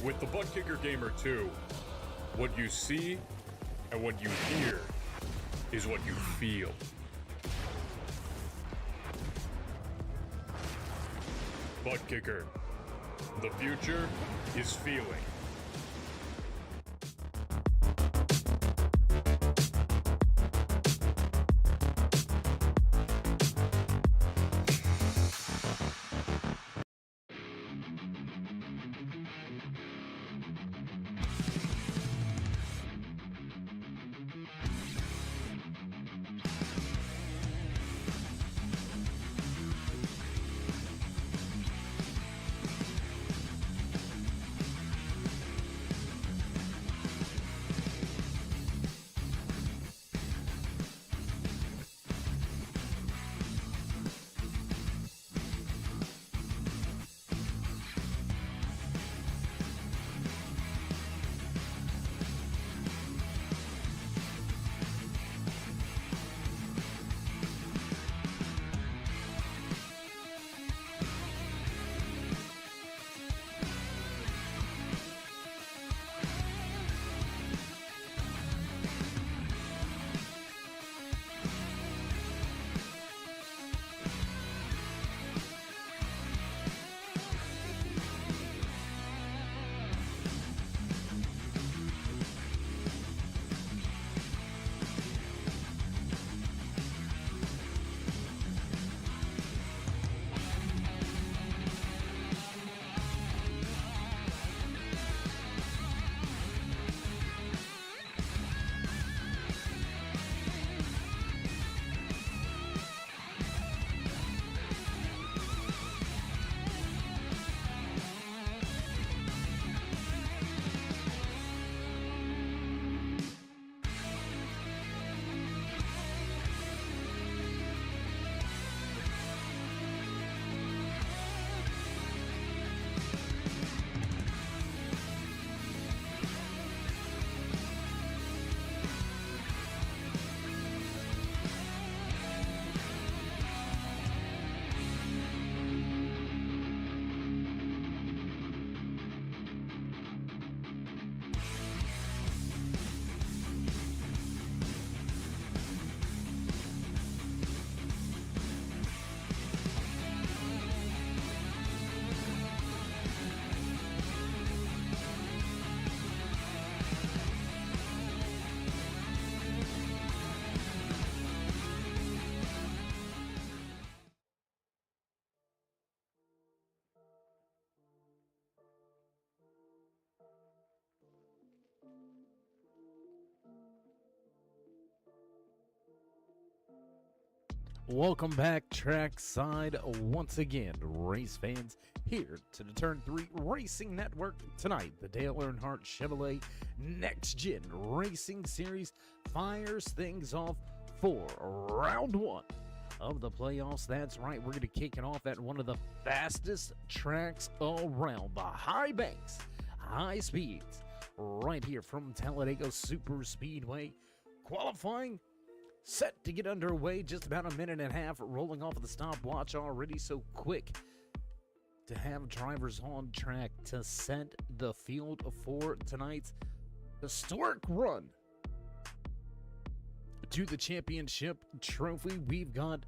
With the Butt Kicker Gamer 2, what you see and what you hear is what you feel. Butt Kicker. The future is feeling. Welcome back, trackside, once again, race fans, here to the Turn 3 Racing Network. Tonight, the Dale Earnhardt Chevrolet NextGen Racing Series fires things off for round one of the playoffs. That's right, we're going to kick it off at one of the fastest tracks around, the high banks, high speeds, right here from Talladega Super Speedway. Qualifying set to get underway, just about a minute and a half, rolling off of the stopwatch already, so quick to have drivers on track to set the field for tonight's historic run to the championship trophy. We've got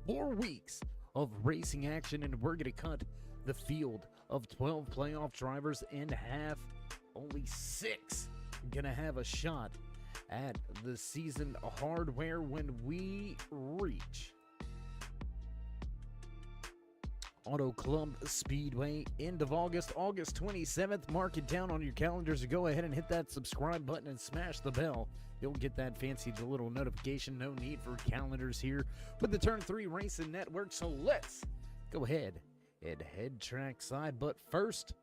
4 weeks of racing action, and we're going to cut the field of 12 playoff drivers in half. Only 6 going to have a shot at the season hardware when we reach Auto Club Speedway, end of August 27th. Mark it down on your calendars to go ahead and hit that subscribe button and smash the bell. You'll get that fancy little notification. No need for calendars here with the Turn 3 Racing Network. So let's go ahead and head trackside. But first,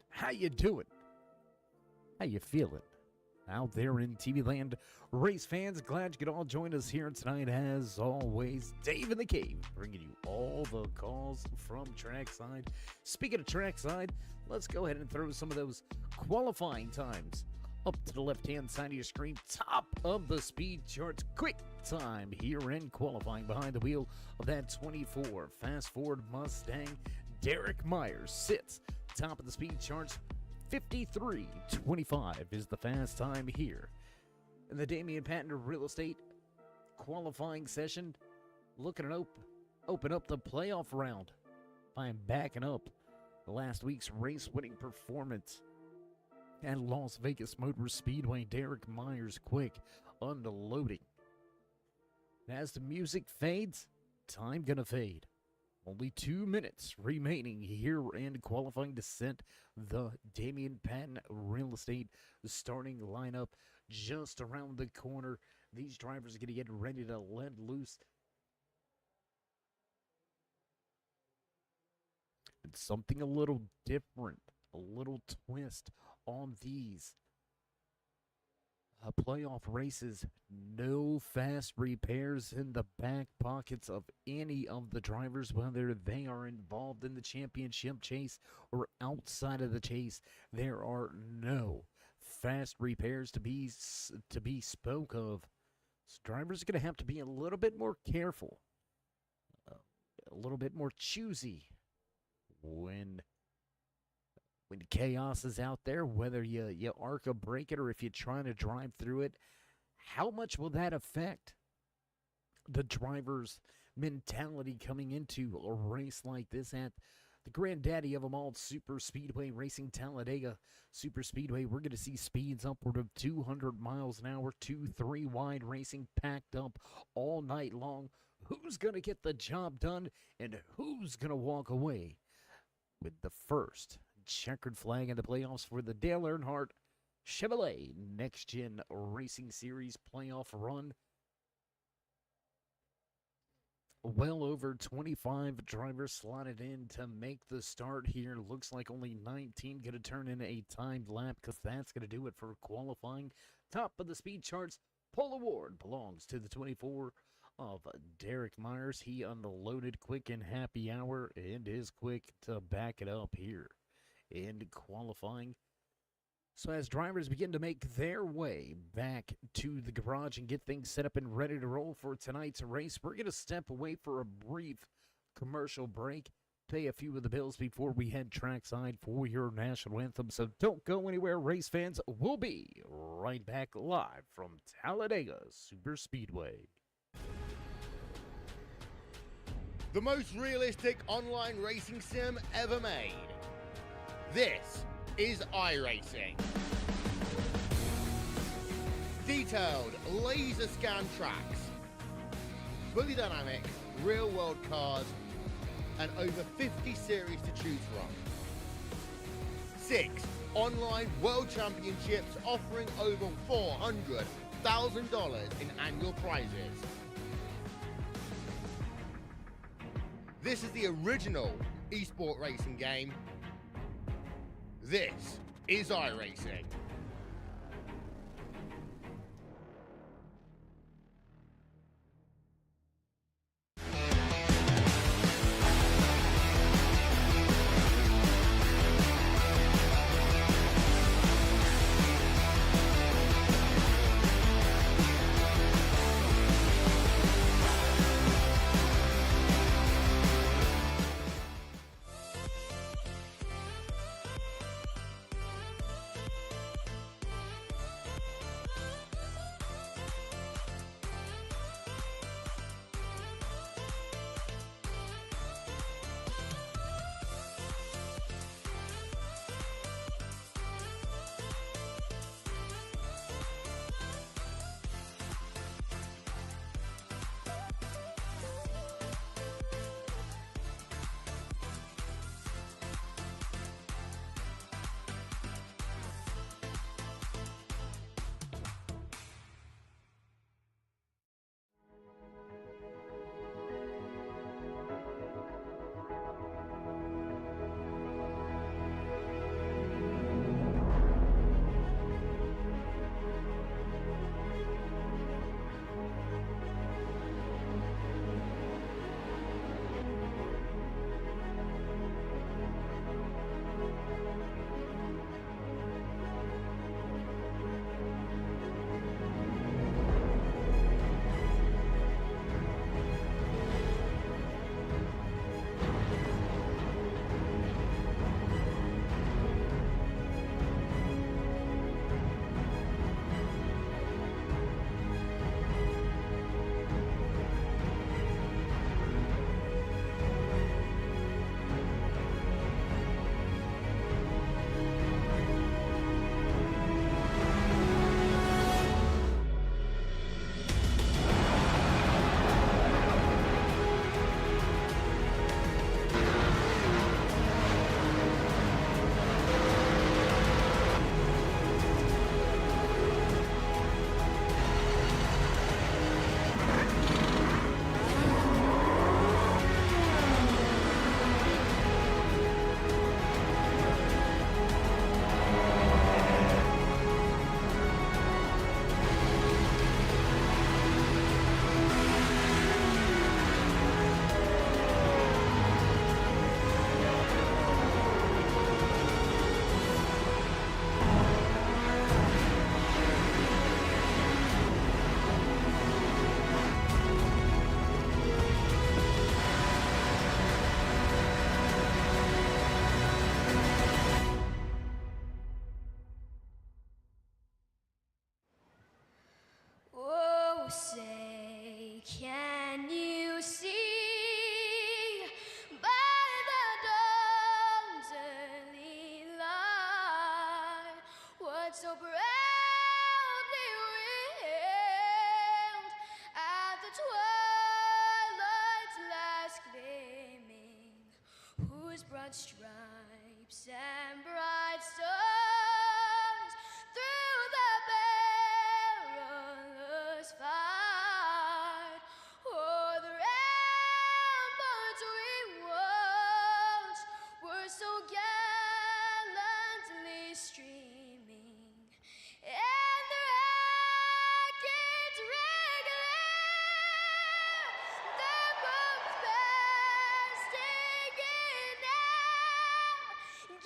how you doing? How you feeling out there in TV land? Race fans, glad you could all join us here tonight. As always, Dave in the Cave, bringing you all the calls from trackside. Speaking of trackside, let's go ahead and throw some of those qualifying times up to the left-hand side of your screen. Top of the speed charts, quick time here in qualifying behind the wheel of that 24 Fast Ford Mustang. Derek Myers sits top of the speed charts. 53:25 is the fast time here in the Damian Patton Real Estate qualifying session. Looking to open up the playoff round by backing up last week's race-winning performance at Las Vegas Motor Speedway. Derek Myers quick unloading. As the music fades, time gonna fade. Only 2 minutes remaining here in qualifying to set the Damian Patton Real Estate starting lineup just around the corner. These drivers are going to get ready to let loose. And something a little different, a little twist on these playoff races. No fast repairs in the back pockets of any of the drivers, whether they are involved in the championship chase or outside of the chase. There are no fast repairs to be spoke of. So drivers are going to have to be a little bit more careful, a little bit more choosy when chaos is out there, whether you arc a break it or if you're trying to drive through it. How much will that affect the driver's mentality coming into a race like this at the granddaddy of them all, Super Speedway Racing, Talladega Super Speedway? We're going to see speeds upward of 200 miles an hour, 2-3 wide racing packed up all night long. Who's going to get the job done and who's going to walk away with the first checkered flag in the playoffs for the Dale Earnhardt Chevrolet NextGen Racing Series playoff run? Well over 25 drivers slotted in to make the start here. Looks like only 19 going to turn in a timed lap, because that's going to do it for qualifying. Top of the speed charts, pole award belongs to the 24 of Derek Myers. He unloaded quick in happy hour and is quick to back it up here in qualifying. So as drivers begin to make their way back to the garage and get things set up and ready to roll for tonight's race, we're going to step away for a brief commercial break, pay a few of the bills before we head trackside for your national anthem. So don't go anywhere, race fans. We'll be right back live from Talladega Super Speedway. The most realistic online racing sim ever made. This is iRacing. Detailed laser scan tracks, fully dynamic real world cars, and over 50 series to choose from. 6 online world championships offering over $400,000 in annual prizes. This is the original esport racing game. This is iRacing. so proudly railed at the twilight's last gleaming, whose broad stripes and bright stars through the perilous fight o'er the ramparts we watched were so gallantly streaming, and the rockets regular, the bombs bursting in air,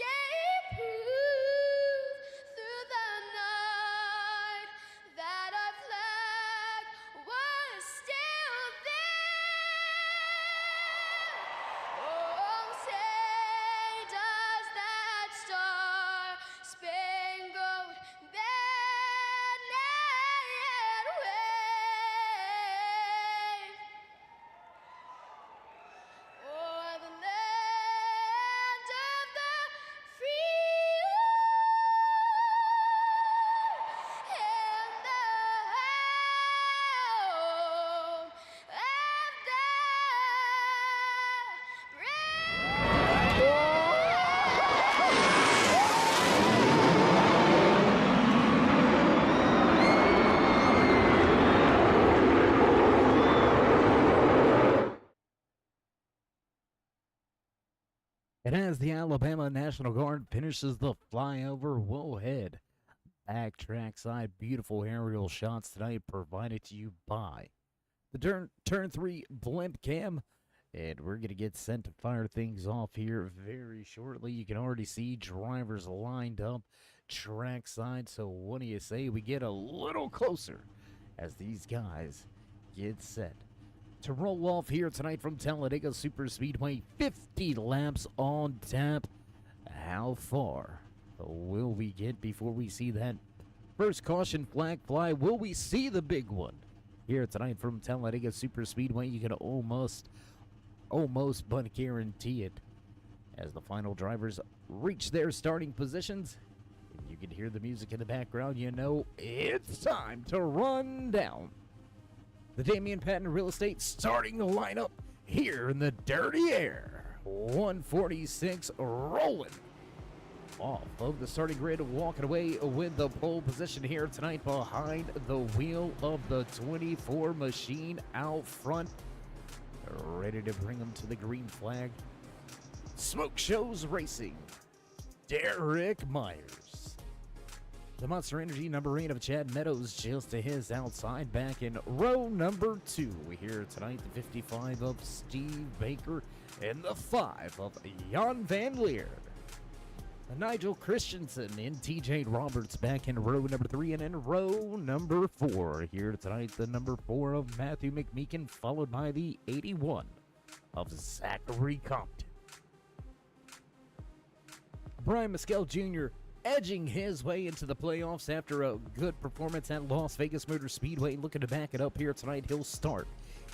gave proof through the night that our flag was still there. Oh, say does that star-spangled banner yet wave o'er the land of the free and the home of the And as the Alabama National Guard finishes the flyover, we'll head back trackside. Beautiful aerial shots tonight provided to you by the turn 3 blimp cam. And we're going to get sent to fire things off here very shortly. You can already see drivers lined up trackside. So what do you say we get a little closer as these guys get set to roll off here tonight from Talladega Superspeedway? 50 laps on tap. How far will we get before we see that first caution flag fly? Will we see the big one here tonight from Talladega Superspeedway? You can almost but guarantee it as the final drivers reach their starting positions. You can hear the music in the background. You know it's time to run down the Damian Patton Real Estate starting the lineup here in the dirty air. 146 rolling off of the starting grid, walking away with the pole position here tonight behind the wheel of the 24 machine out front, ready to bring them to the green flag. Smoke Shows Racing, Derek Myers. The Monster Energy number 8 of Chad Meadows just to his outside. Back in row number 2 here tonight, the 55 of Steve Baker and the 5 of Jan Van Leer. Nigel Christensen and TJ Roberts back in row number 3, and in row number 4 here tonight, the number 4 of Matthew McMeekin, followed by the 81 of Zachary Compton. Brian Mescal Jr. edging his way into the playoffs after a good performance at Las Vegas Motor Speedway. Looking to back it up here tonight. He'll start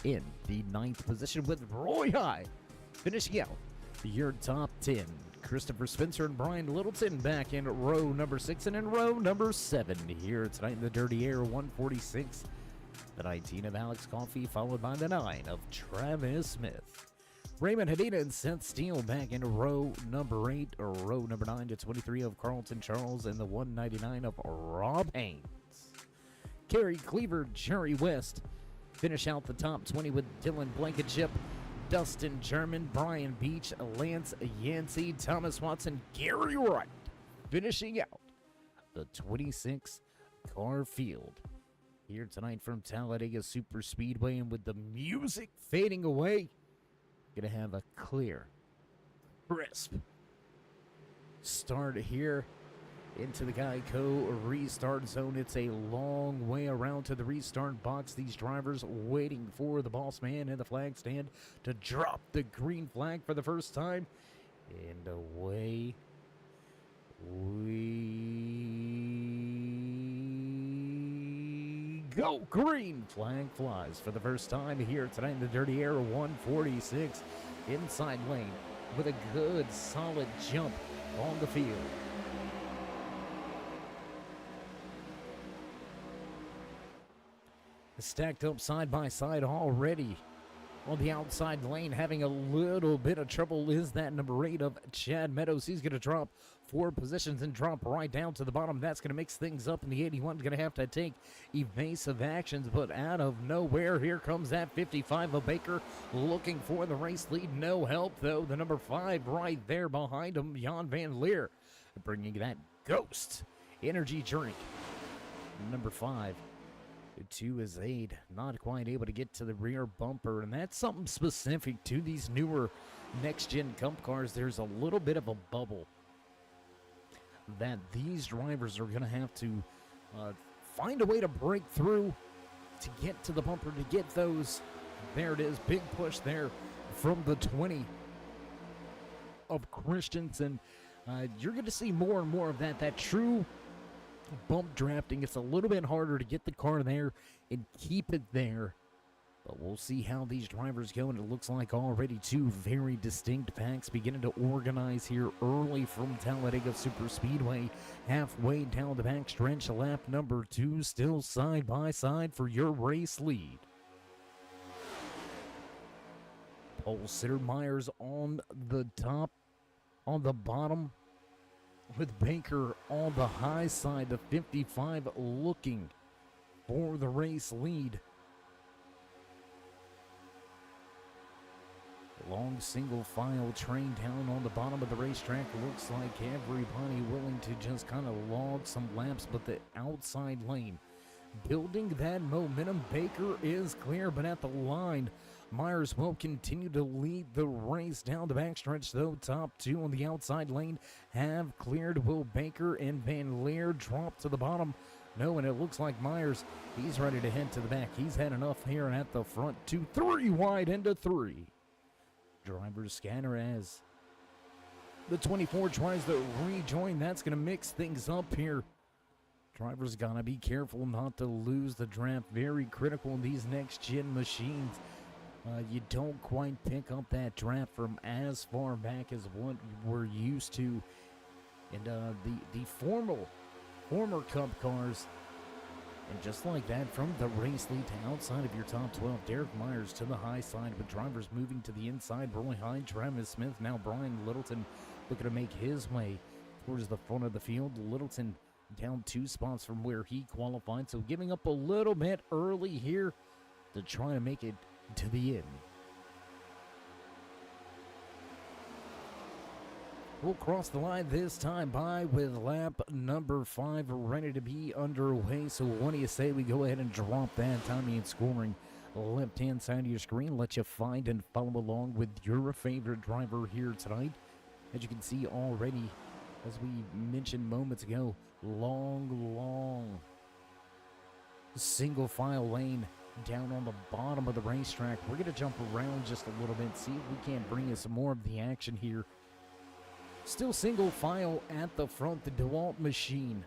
in the 9th position with Roy High finishing out your top 10. Christopher Spencer and Brian Littleton back in row number 6, and in row number 7 here tonight in the dirty air, 146. The 19 of Alex Coffey, followed by the 9 of Travis Smith. Raymond Hadida and Seth Steele back in row number 8, or row number 9 to 23 of Carlton Charles, and the 199 of Rob Haynes. Kerry Cleaver, Jerry West finish out the top 20 with Dylan Blankenship, Dustin German, Brian Beach, Lance Yancey, Thomas Watson, Gary Wright finishing out the 26 car field here tonight from Talladega Superspeedway. And with the music fading away, gonna have a clear, crisp start here into the Geico restart zone. It's a long way around to the restart box. These drivers waiting for the boss man in the flag stand to drop the green flag for the first time. And away we go. Green flag flies for the first time here tonight in the dirty air. 146 inside lane with a good solid jump on the field. stacked up side by side already. On the outside lane, having a little bit of trouble is that number 8 of Chad Meadows. He's going to drop 4 positions and drop right down to the bottom. That's going to mix things up, and the 81 is going to have to take evasive actions, but out of nowhere, here comes that 55 of Baker looking for the race lead. No help, though. The number 5 right there behind him, Jan Van Leer, bringing that Ghost energy drink. Number 5. 2 is 8, not quite able to get to the rear bumper, and that's something specific to these newer next-gen Cup cars. There's a little bit of a bubble that these drivers are going to have to find a way to break through to get to the bumper, to get those. There it is, big push there from the 20 of Christensen. You're going to see more and more of that true bump drafting. It's a little bit harder to get the car there and keep it there, but we'll see how these drivers go, and it looks like already 2 very distinct packs beginning to organize here early from Talladega Superspeedway. Halfway down the back stretch, lap number 2 still side by side for your race lead. Pole sitter Myers on the top, on the bottom, with Baker on the high side, the 55 looking for the race lead. Long single file train down on the bottom of the racetrack. Looks like everybody willing to just kind of log some laps, but the outside lane building that momentum. Baker is clear, but at the line, Myers will continue to lead the race down the backstretch, though. Top 2 on the outside lane have cleared. Will Baker and Van Leer drop to the bottom? No, and it looks like Myers, he's ready to head to the back. He's had enough here at the front. 2, 3 wide into 3. Drivers scatter as the 24 tries to rejoin. That's going to mix things up here. Drivers got to be careful not to lose the draft. Very critical in these next-gen machines. You don't quite pick up that draft from as far back as what we're used to. And the former Cup cars. And just like that, from the race lead to outside of your top 12, Derek Myers to the high side with drivers moving to the inside. Roy Hyde, Travis Smith, now Brian Littleton looking to make his way towards the front of the field. Littleton down 2 spots from where he qualified, so giving up a little bit early here to try to make it to the end. We'll cross the line this time by with lap number 5 ready to be underway. So what do you say we go ahead and drop that timing and scoring left-hand side of your screen, let you find and follow along with your favorite driver here tonight. As you can see already, as we mentioned moments ago, long single file lane down on the bottom of the racetrack. We're going to jump around just a little bit, see if we can't bring you some more of the action here. Still single file at the front, the DeWalt machine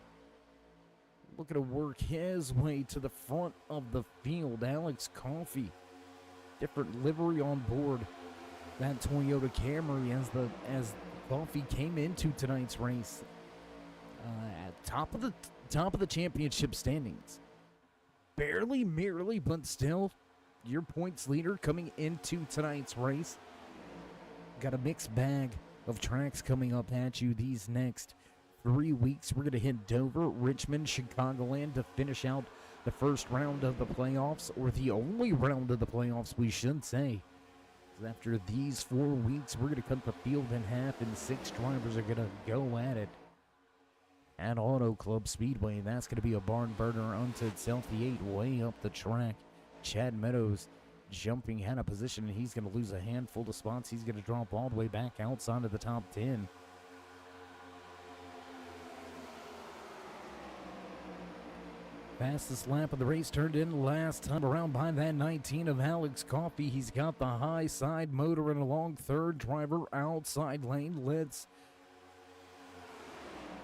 looking to work his way to the front of the field. Alex Coffey, different livery on board that Toyota Camry as Coffey came into tonight's race at top of the championship standings. Barely, merely, but still your points leader coming into tonight's race. Got a mixed bag of tracks coming up at you these next 3 weeks. We're going to hit Dover, Richmond, Chicagoland to finish out the first round of the playoffs, or the only round of the playoffs, we should say. After these 4 weeks, we're going to cut the field in half, and 6 drivers are going to go at it at Auto Club Speedway. That's going to be a barn burner unto itself. The 8 way up the track. Chad Meadows jumping out of position, and he's going to lose a handful of spots. He's going to drop all the way back outside of the top 10. Fastest lap of the race turned in last time around by that 19 of Alex Coffey. He's got the high side motor and along third. Driver outside lane. Let's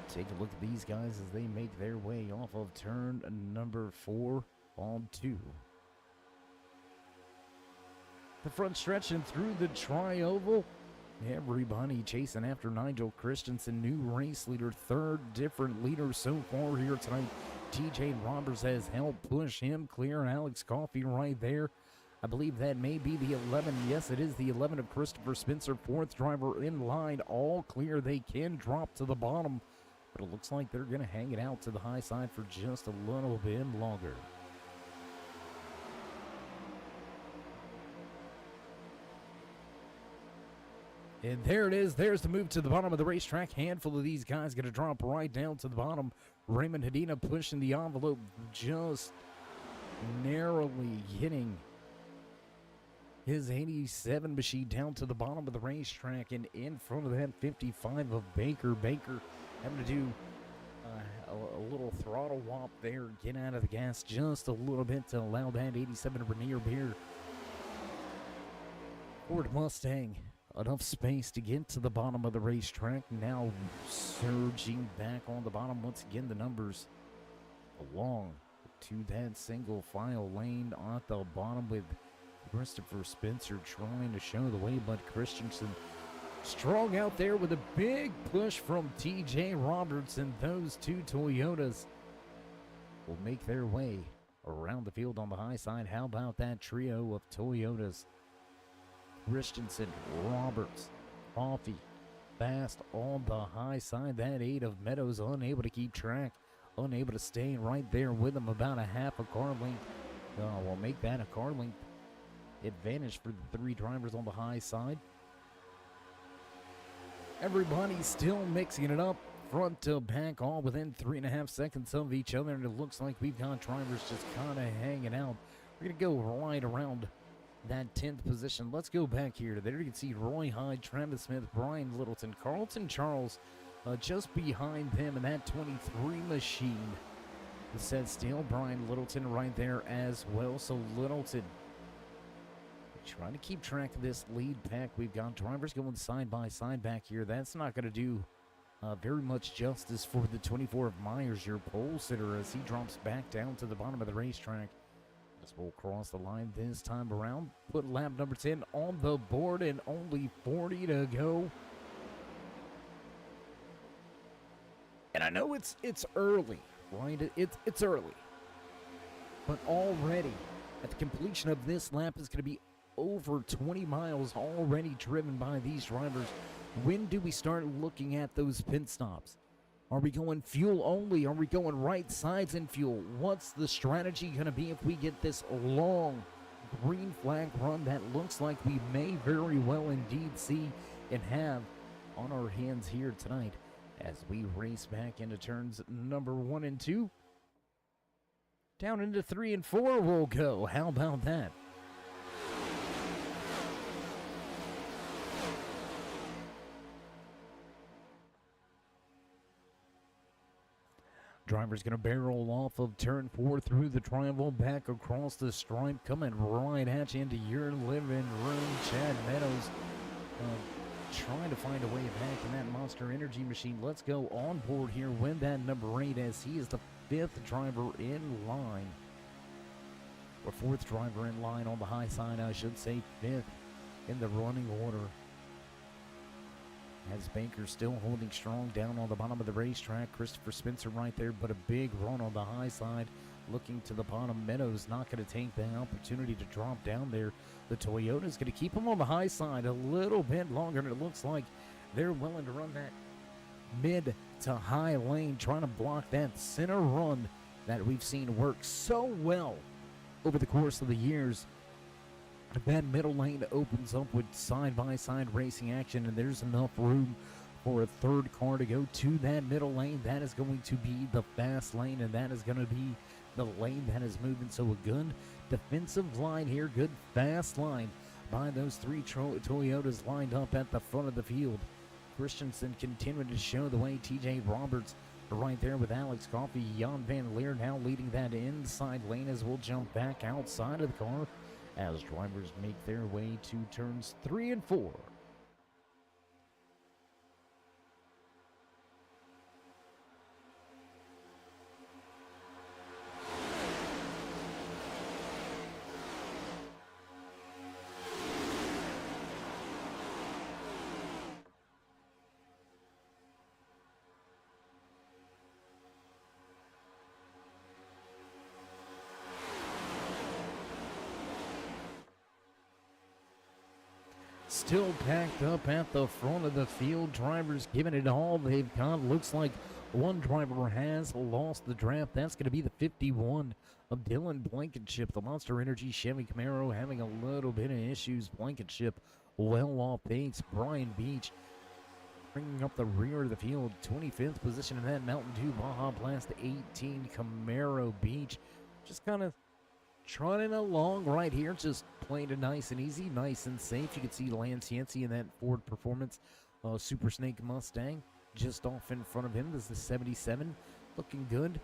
take a look at these guys as they make their way off of turn number 4 on 2. The front stretch and through the tri-oval. Everybody chasing after Nigel Christensen, new race leader, third different leader so far here tonight. TJ Roberts has helped push him clear. Alex Coffey right there. I believe that may be the 11. Yes, it is the 11 of Christopher Spencer. Fourth driver in line. All clear. They can drop to the bottom, but it looks like they're going to hang it out to the high side for just a little bit longer. And there it is. There's the move to the bottom of the racetrack. Handful of these guys going to drop right down to the bottom. Raymond Hedina pushing the envelope, just narrowly hitting his 87 machine down to the bottom of the racetrack and in front of that 55 of Baker. Baker having to do a little throttle whop there, get out of the gas just a little bit to allow that 87 Rainier Beer Ford Mustang enough space to get to the bottom of the racetrack. Now surging back on the bottom once again, the numbers along to that single file lane at the bottom with Christopher Spencer trying to show the way, but Christensen strong out there with a big push from TJ Roberts, and those two Toyotas will make their way around the field on the high side. How about that trio of Toyotas? Christensen, Roberts, Coffey, fast on the high side. That 8 of Meadows unable to keep track, unable to stay right there with him, about a half a car length. We'll make that a car length advantage for the 3 drivers on the high side. Everybody's still mixing it up front to back, all within 3.5 seconds of each other, and it looks like we've got drivers just kind of hanging out. We're going to go right around that 10th position. Let's go back here. There you can see Roy Hyde, Travis Smith, Brian Littleton, Carlton Charles just behind them, and that 23 machine set still. Brian Littleton right there as well. So Littleton trying to keep track of this lead pack. We've got drivers going side by side back here. That's not going to do very much justice for the 24 of Myers, your pole sitter, as he drops back down to the bottom of the racetrack. This will cross the line this time around. Put lap number 10 on the board and only 40 to go. And I know it's early, right? It's early. But already, at the completion of this lap, is going to be over 20 miles already driven by these drivers. When do we start looking at those pit stops? Are we going fuel only? Are we going right sides in fuel? What's the strategy going to be if we get this long green flag run that looks like we may very well indeed see and have on our hands here tonight as we race back into turns number 1 and 2? Down into 3 and 4 we'll go. How about that? Driver's going to barrel off of turn 4 through the triangle, back across the stripe, coming right at you into your living room. Chad Meadows trying to find a way back in that Monster Energy machine. Let's go on board here with that number 8, as he is the 5th driver in line. Or 4th driver in line on the high side, I should say, 5th in the running order. As Baker still holding strong down on the bottom of the racetrack. Christopher Spencer right there, but a big run on the high side. Looking to the bottom. Meadows not going to take the opportunity to drop down there. The Toyota's going to keep him on the high side a little bit longer, and it looks like they're willing to run that mid to high lane, trying to block that center run that we've seen work so well over the course of the years. That middle lane opens up with side-by-side racing action, and there's enough room for a 3rd car to go to that middle lane. That is going to be the fast lane, and that is going to be the lane that is moving. So a good defensive line here, good fast line by those 3 Toyotas lined up at the front of the field. Christensen continuing to show the way. TJ Roberts right there with Alex Coffey. Jan Van Leer now leading that inside lane as we'll jump back outside of the car as drivers make their way to turns 3 and 4. still packed up at the front of the field. Drivers giving it all they've got. Looks like one driver has lost the draft. That's going to be the 51 of Dylan Blankenship. The Monster Energy Chevy Camaro having a little bit of issues. Blankenship well off pace. Brian Beach bringing up the rear of the field. 25th position in that Mountain Dew Baja Blast 18 Camaro Beach. Just kind of trotting along right here, just playing it nice and easy, nice and safe. You can see Lance Yancey in that Ford Performance Super Snake Mustang just off in front of him. This is the 77, looking good.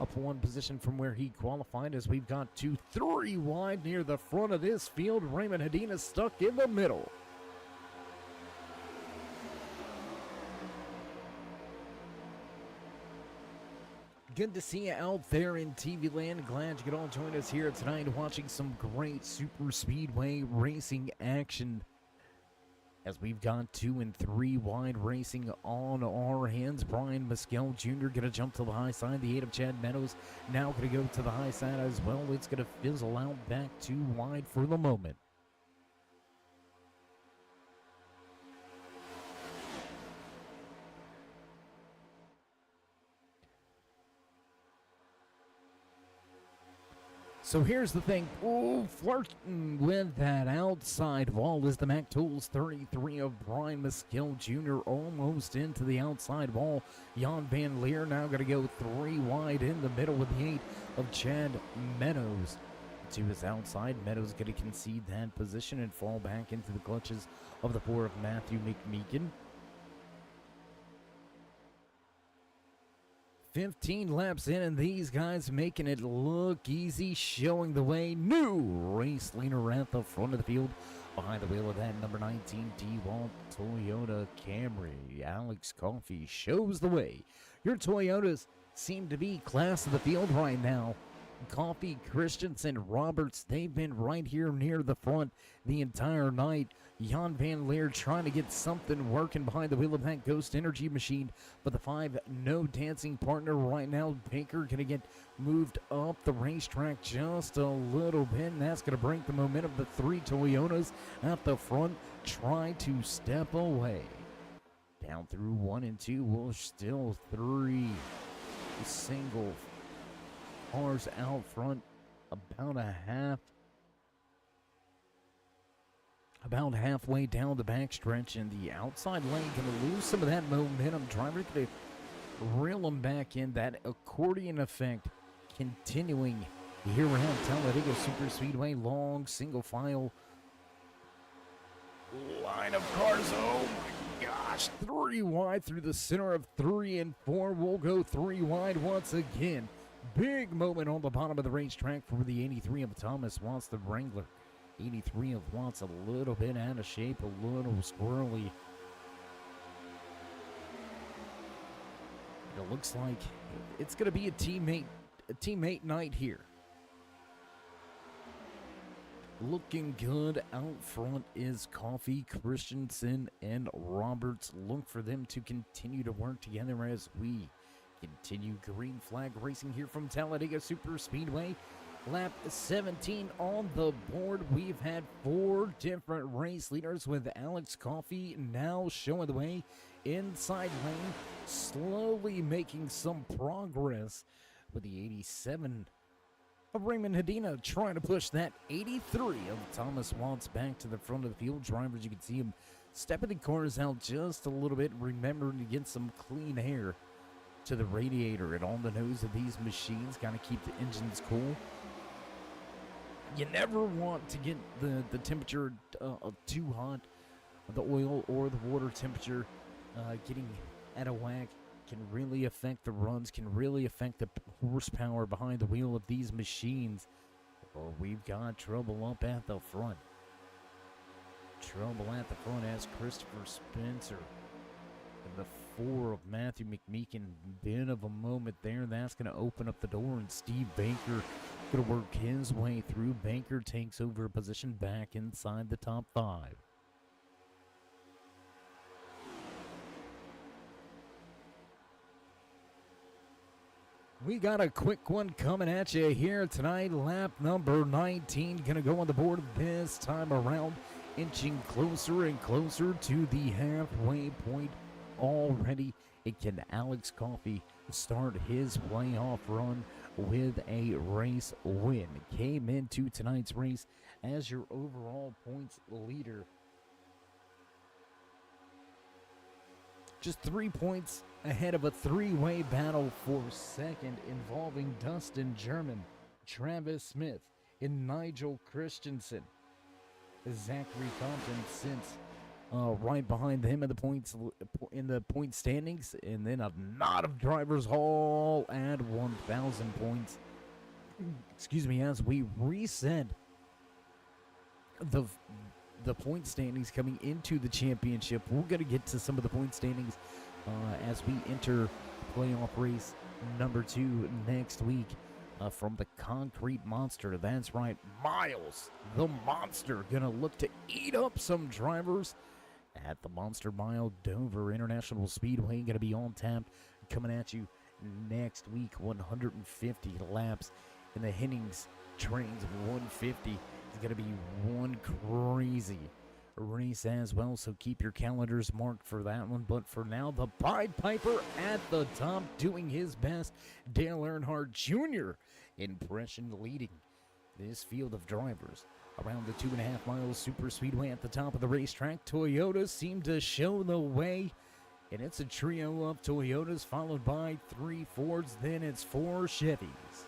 Up one position from where he qualified, as we've got 2-3 wide near the front of this field. Raymond Hedina stuck in the middle. Good to see you out there in TV land. Glad you could all join us here tonight watching some great super speedway racing action, as we've got 2 and 3 wide racing on our hands. Brian Mescal Jr. going to jump to the high side. The 8 of Chad Meadows now going to go to the high side as well. It's going to fizzle out back 2 wide for the moment. So here's the thing. Oh, flirting with that outside wall is the Mac Tools 33 of Brian Mescal Jr. almost into the outside wall. Jan Van Leer now going to go 3 wide in the middle with the 8 of Chad Meadows. To his outside, Meadows going to concede that position and fall back into the clutches of the 4 of Matthew McMeekin. 15 laps in, and these guys making it look easy, showing the way. New race leader at the front of the field. Behind the wheel of that number 19 DeWalt Toyota Camry, Alex Coffey shows the way. Your Toyotas seem to be class of the field right now. Coffey, Christensen, Roberts, they've been right here near the front the entire night. Jan Van Leer trying to get something working behind the wheel of that Ghost Energy machine. But the 5, no dancing partner right now. Baker going to get moved up the racetrack just a little bit, and that's going to break the momentum. The 3 Toyotas at the front try to step away. Down through 1 and 2, well, still 3 single cars out front, about halfway down the backstretch, and the outside lane going to lose some of that momentum. Driver going to reel them back in. That accordion effect continuing here around Talladega Super Speedway. Long single file line of cars. Oh my gosh, 3 wide through the center of 3 and 4. We'll go 3 wide once again. Big moment on the bottom of the racetrack for the 83 of Thomas Watts, the Wrangler. 83 of Watts a little bit out of shape, a little squirrely. It looks like it's going to be a teammate night here. Looking good out front is Coffey, Christensen, and Roberts. Look for them to continue to work together as we continue green flag racing here from Talladega Super Speedway. Lap 17 on the board. We've had 4 different race leaders, with Alex Coffey now showing the way inside lane, slowly making some progress with the 87 of Raymond Hedina trying to push that 83 of Thomas Watts back to the front of the field. Drivers, you can see him stepping the cars out just a little bit, remembering to get some clean air to the radiator and on the nose of these machines. Got to keep the engines cool. You never want to get the temperature too hot. The oil or the water temperature getting out of whack can really affect the runs, can really affect the horsepower behind the wheel of these machines. Well, we've got trouble up at the front. Trouble at the front as Christopher Spencer and the 4 of Matthew McMeekin. Bit of a moment there. That's going to open up the door, and Steve Baker going to work his way through. Baker takes over a position back inside the top 5. We got a quick one coming at you here tonight. Lap number 19 going to go on the board this time around. inching closer and closer to the halfway point already. And can Alex Coffey start his playoff run with a race win? Came into tonight's race as your overall points leader. Just 3 points ahead of a three-way battle for second involving Dustin German, Travis Smith, and Nigel Christensen. Zachary Compton sits right behind him in the point standings, and then a lot of drivers all at 1,000 points. Excuse me, as we reset the point standings coming into the championship. We're going to get to some of the point standings as we enter playoff race number 2 next week from the Concrete Monster. That's right, Miles, the Monster, going to look to eat up some drivers at the Monster Mile Dover International Speedway. Going to be on tap coming at you next week. 150 laps in the Hennings Trains 150. It's going to be one crazy race as well, so keep your calendars marked for that one. But for now, the Pied Piper at the top doing his best. Dale Earnhardt Jr. impression leading this field of drivers around the 2.5 mile super speedway at the top of the racetrack. Toyota seem to show the way, and it's a trio of Toyotas followed by 3 Fords, then it's 4 Chevys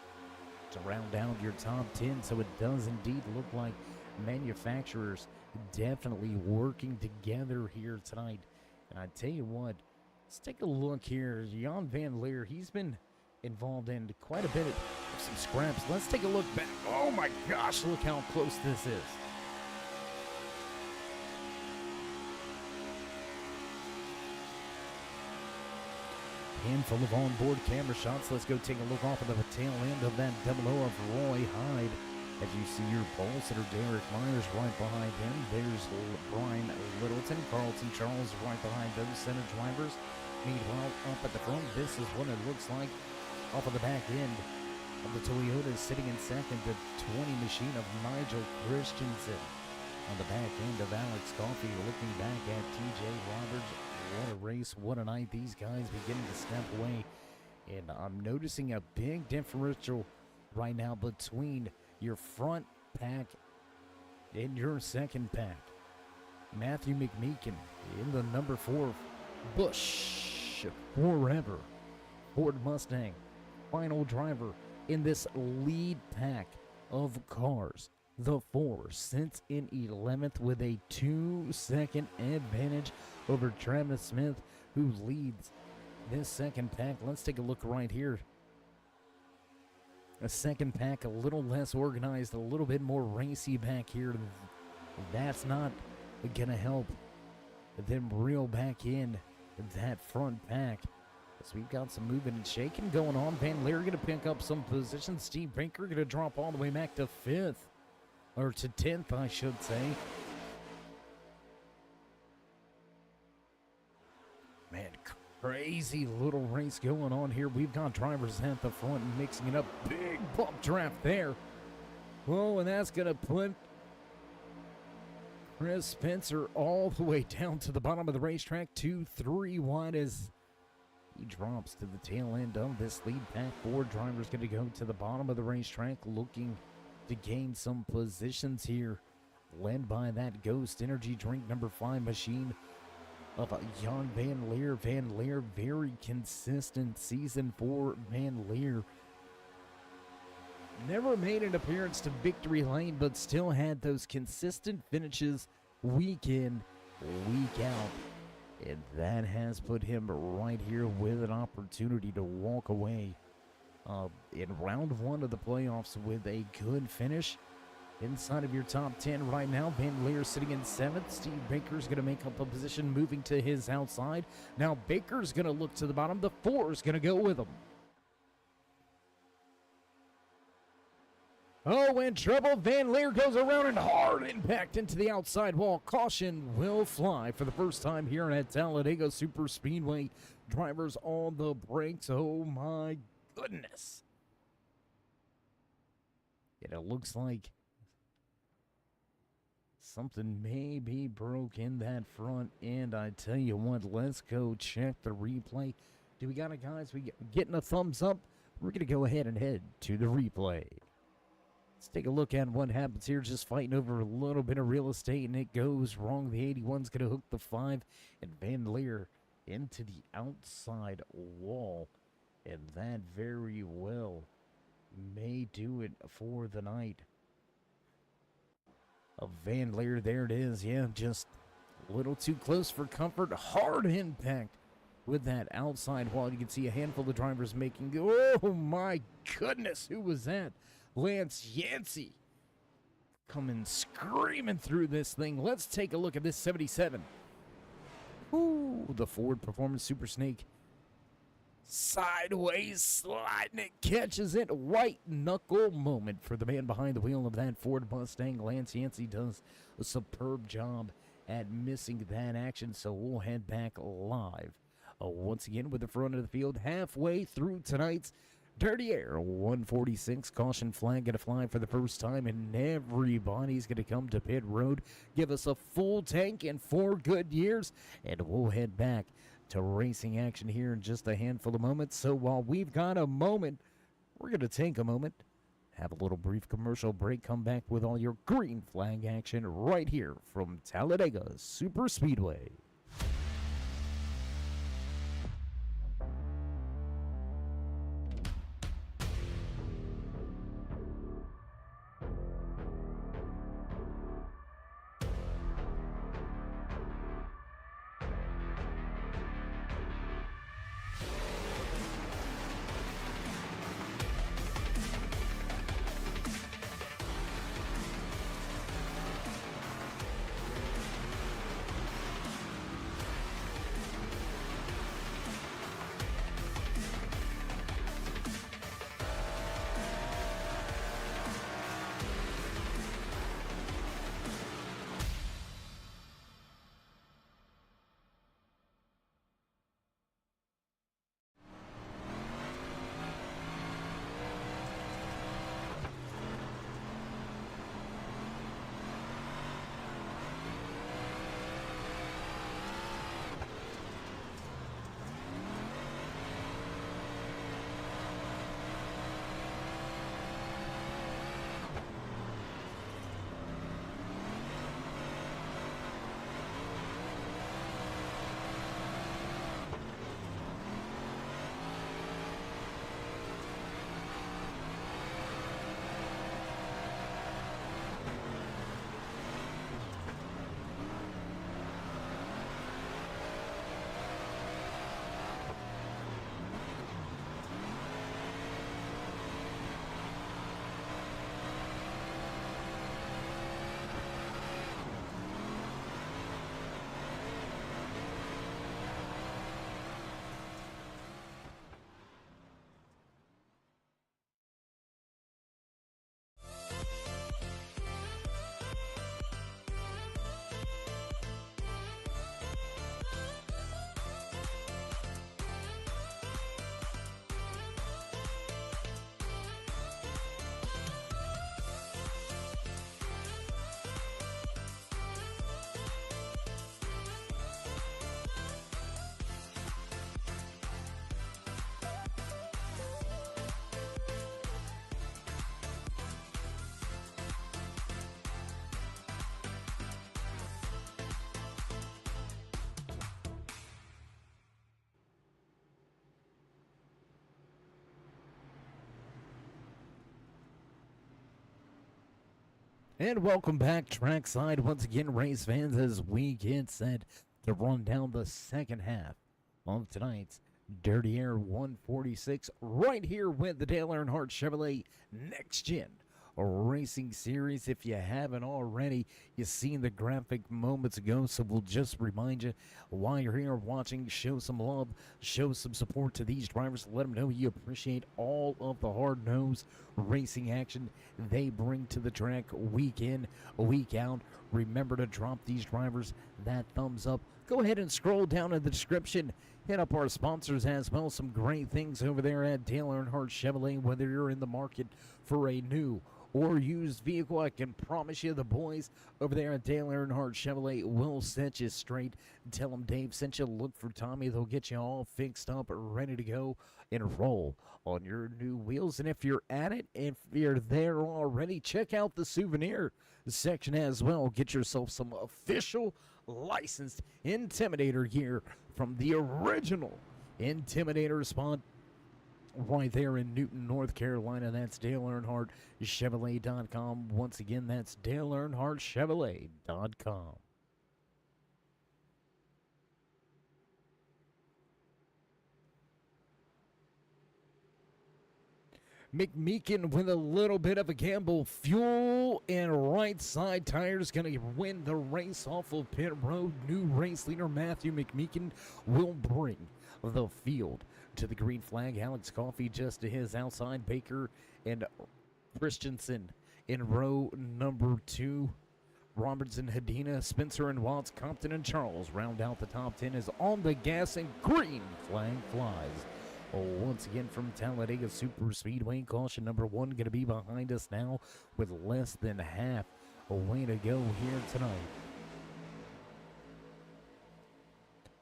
to round out your top 10. So it does indeed look like manufacturers definitely working together here tonight. And I tell you what, let's take a look here. Jan Van Leer, he's been involved in quite a bit of some scraps. Let's take a look back. Oh my gosh, look how close this is. Handful of onboard camera shots. Let's go take a look off of the tail end of that double O of Roy Hyde. As you see your Bolster, Derek Myers right behind him. There's Brian Littleton, Carlton Charles right behind those center drivers. Meanwhile, up at the front, this is what it looks like off of the back end of the Toyota, sitting in second, the 20 machine of Nigel Christensen. On the back end of Alex Coffey, looking back at TJ Roberts. What a race, what a night. These guys beginning to step away. And I'm noticing a big differential right now between your front pack and your second pack. Matthew McMeekin in the number 4 Busch Forever Ford Mustang. Final driver in this lead pack of cars. The 4 sits in 11th with a 2-second advantage over Travis Smith, who leads this second pack. Let's take a look right here. A second pack a little less organized, a little bit more racy back here. That's not going to help them reel back in that front pack. So we've got some moving and shaking going on. Van Leer going to pick up some positions. Steve Baker going to drop all the way back to 5th. Or to 10th, I should say. Man, crazy little race going on here. We've got drivers at the front mixing it up. Big bump draft there. Whoa, and that's going to put Chris Spencer all the way down to the bottom of the racetrack. 2-3 wide as he drops to the tail end of this lead pack. 4 drivers going to go to the bottom of the racetrack looking to gain some positions here, led by that Ghost Energy Drink number 5 machine of Jan Van Leer. Van Leer, very consistent season for Van Leer. Never made an appearance to victory lane, but still had those consistent finishes week in, week out. And that has put him right here with an opportunity to walk away in round 1 of the playoffs with a good finish inside of your top 10 right now. Van Leer sitting in 7th. Steve Baker's going to make up a position, moving to his outside. Now Baker's going to look to the bottom. The 4 is going to go with him. Oh, in trouble. Van Leer goes around and hard impact into the outside wall. Caution will fly for the first time here at Talladega Super Speedway. Drivers on the brakes. Oh my goodness. And it looks like Something may be broke in that front end. I tell you what, let's go check the replay. Do we got it, guys? We getting a thumbs up? We're going to go ahead and head to the replay. Let's take a look at what happens here. Just fighting over a little bit of real estate, and it goes wrong. The 81's going to hook the 5, and Van Leer into the outside wall. And that very well may do it for the night. A Van Leer, there it is. Yeah, just a little too close for comfort. Hard impact with that outside wall. You can see a handful of drivers making. Oh my goodness, who was that? Lance Yancey coming screaming through this thing. Let's take a look at this 77. Ooh, the Ford Performance Super Snake. Sideways sliding it, catches it. White knuckle moment for the man behind the wheel of that Ford Mustang. Lance Yancey does a superb job at missing that action, so we'll head back live. Once again with the front of the field halfway through tonight's Dirty Air 146. Caution flag going to fly for the first time, and everybody's going to come to pit road. Give us a full tank and 4 good years, and we'll head back to racing action here in just a handful of moments. So while we've got a moment, we're going to take a moment, have a little brief commercial break, come back with all your green flag action right here from Talladega Super Speedway. And welcome back trackside once again, race fans, as we get set to run down the second half of tonight's Dirty Air 146 right here with the Dale Earnhardt Chevrolet NextGen Racing Series. If you haven't already, you've seen the graphic moments ago, so we'll just remind you while you're here watching, show some love, show some support to these drivers, let them know you appreciate all of the hard-nosed racing action they bring to the track week in, week out. Remember to drop these drivers that thumbs up. Go ahead and scroll down in the description. Hit up our sponsors as well. Some great things over there at Dale Earnhardt Chevrolet, whether you're in the market for a new or used vehicle, I can promise you the boys over there at Dale Earnhardt Chevrolet will set you straight. Tell them Dave sent you. Look for Tommy. They'll get you all fixed up, ready to go and roll on your new wheels. And if you're at it, if you're there already, check out the souvenir section as well. Get yourself some official licensed Intimidator gear from the original Intimidator spot right there in Newton, North Carolina. That's Dale Earnhardt Chevrolet.com. Once again, that's Dale Earnhardt Chevrolet.com. McMeekin with a little bit of a gamble. Fuel and right side tires going to win the race off of pit road. New race leader Matthew McMeekin will bring the field to the green flag. Alex Coffey just to his outside. Baker and Christensen in row number 2. Robertson, Hedina, Spencer and Watts, Compton and Charles round out the top 10 as on the gas and green flag flies. Once again from Talladega Super Speedway, caution number 1 going to be behind us now with less than half a way to go here tonight.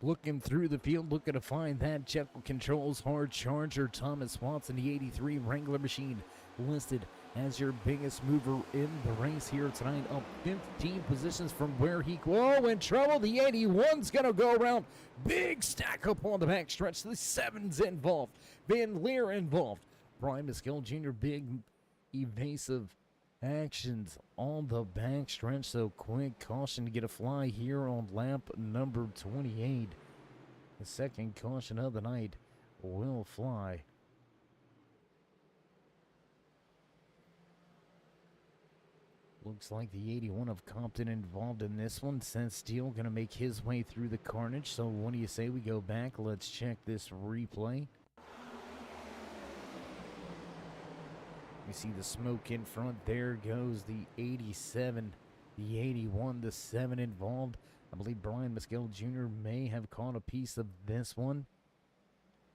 Looking through the field, looking to find that Checo Controls hard charger. Thomas Watson, the 83 Wrangler machine, listed as your biggest mover in the race here tonight, up 15 positions from where he in trouble. The 81's gonna go around. Big stack up on the back stretch. The 7's involved. Van Leer involved. Brian Mescal Jr. big evasive actions on the back stretch. So quick caution to get a fly here on lap number 28. The second caution of the night will fly. Looks like the 81 of Compton involved in this one. Seth Steele going to make his way through the carnage. So what do you say we go back? Let's check this replay. You see the smoke in front. There goes the 87, the 81, the 7 involved. I believe Brian Mescal Jr. may have caught a piece of this one.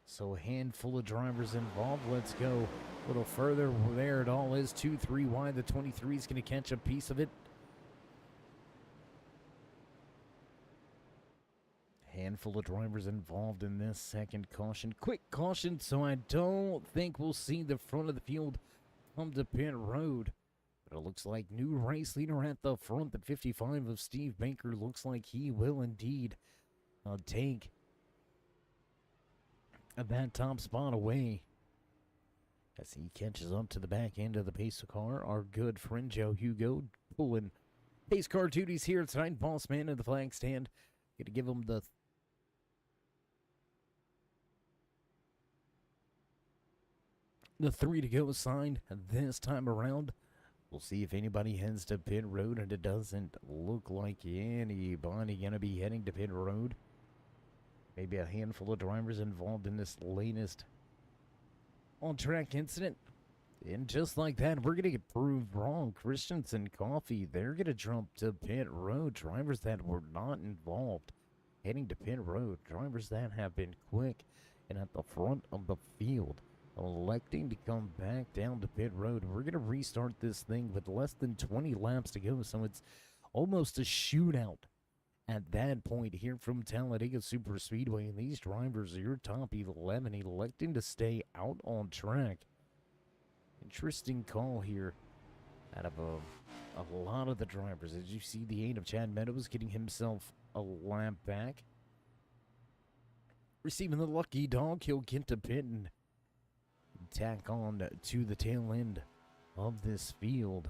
So a handful of drivers involved. Let's go a little further. There it all is. 2-3 wide. The 23 is going to catch a piece of it. Handful of drivers involved in this second caution. Quick caution, so I don't think we'll see the front of the field come to pit road. But it looks like new race leader at the front. The 55 of Steve Baker looks like he will indeed take that top spot away as he catches up to the back end of the pace car. Our good friend Joe Hugo pulling pace car duties here tonight. Boss man in the flag stand. Gonna give him the 3 to go sign this time around. We'll see if anybody heads to pit road, and it doesn't look like anybody gonna be heading to pit road. Maybe a handful of drivers involved in this latest on-track incident. And just like that, we're going to get proved wrong. Christensen, Coffey, they're going to jump to pit road. Drivers that were not involved heading to pit road. Drivers that have been quick and at the front of the field electing to come back down to pit road. We're going to restart this thing with less than 20 laps to go, so it's almost a shootout at that point here from Talladega Super Speedway. And these drivers are your top 11 electing to stay out on track. Interesting call here out of a lot of the drivers. As you see, the 8 of Chad Meadows getting himself a lap back. Receiving the lucky dog, he'll get to pit and tack on to the tail end of this field.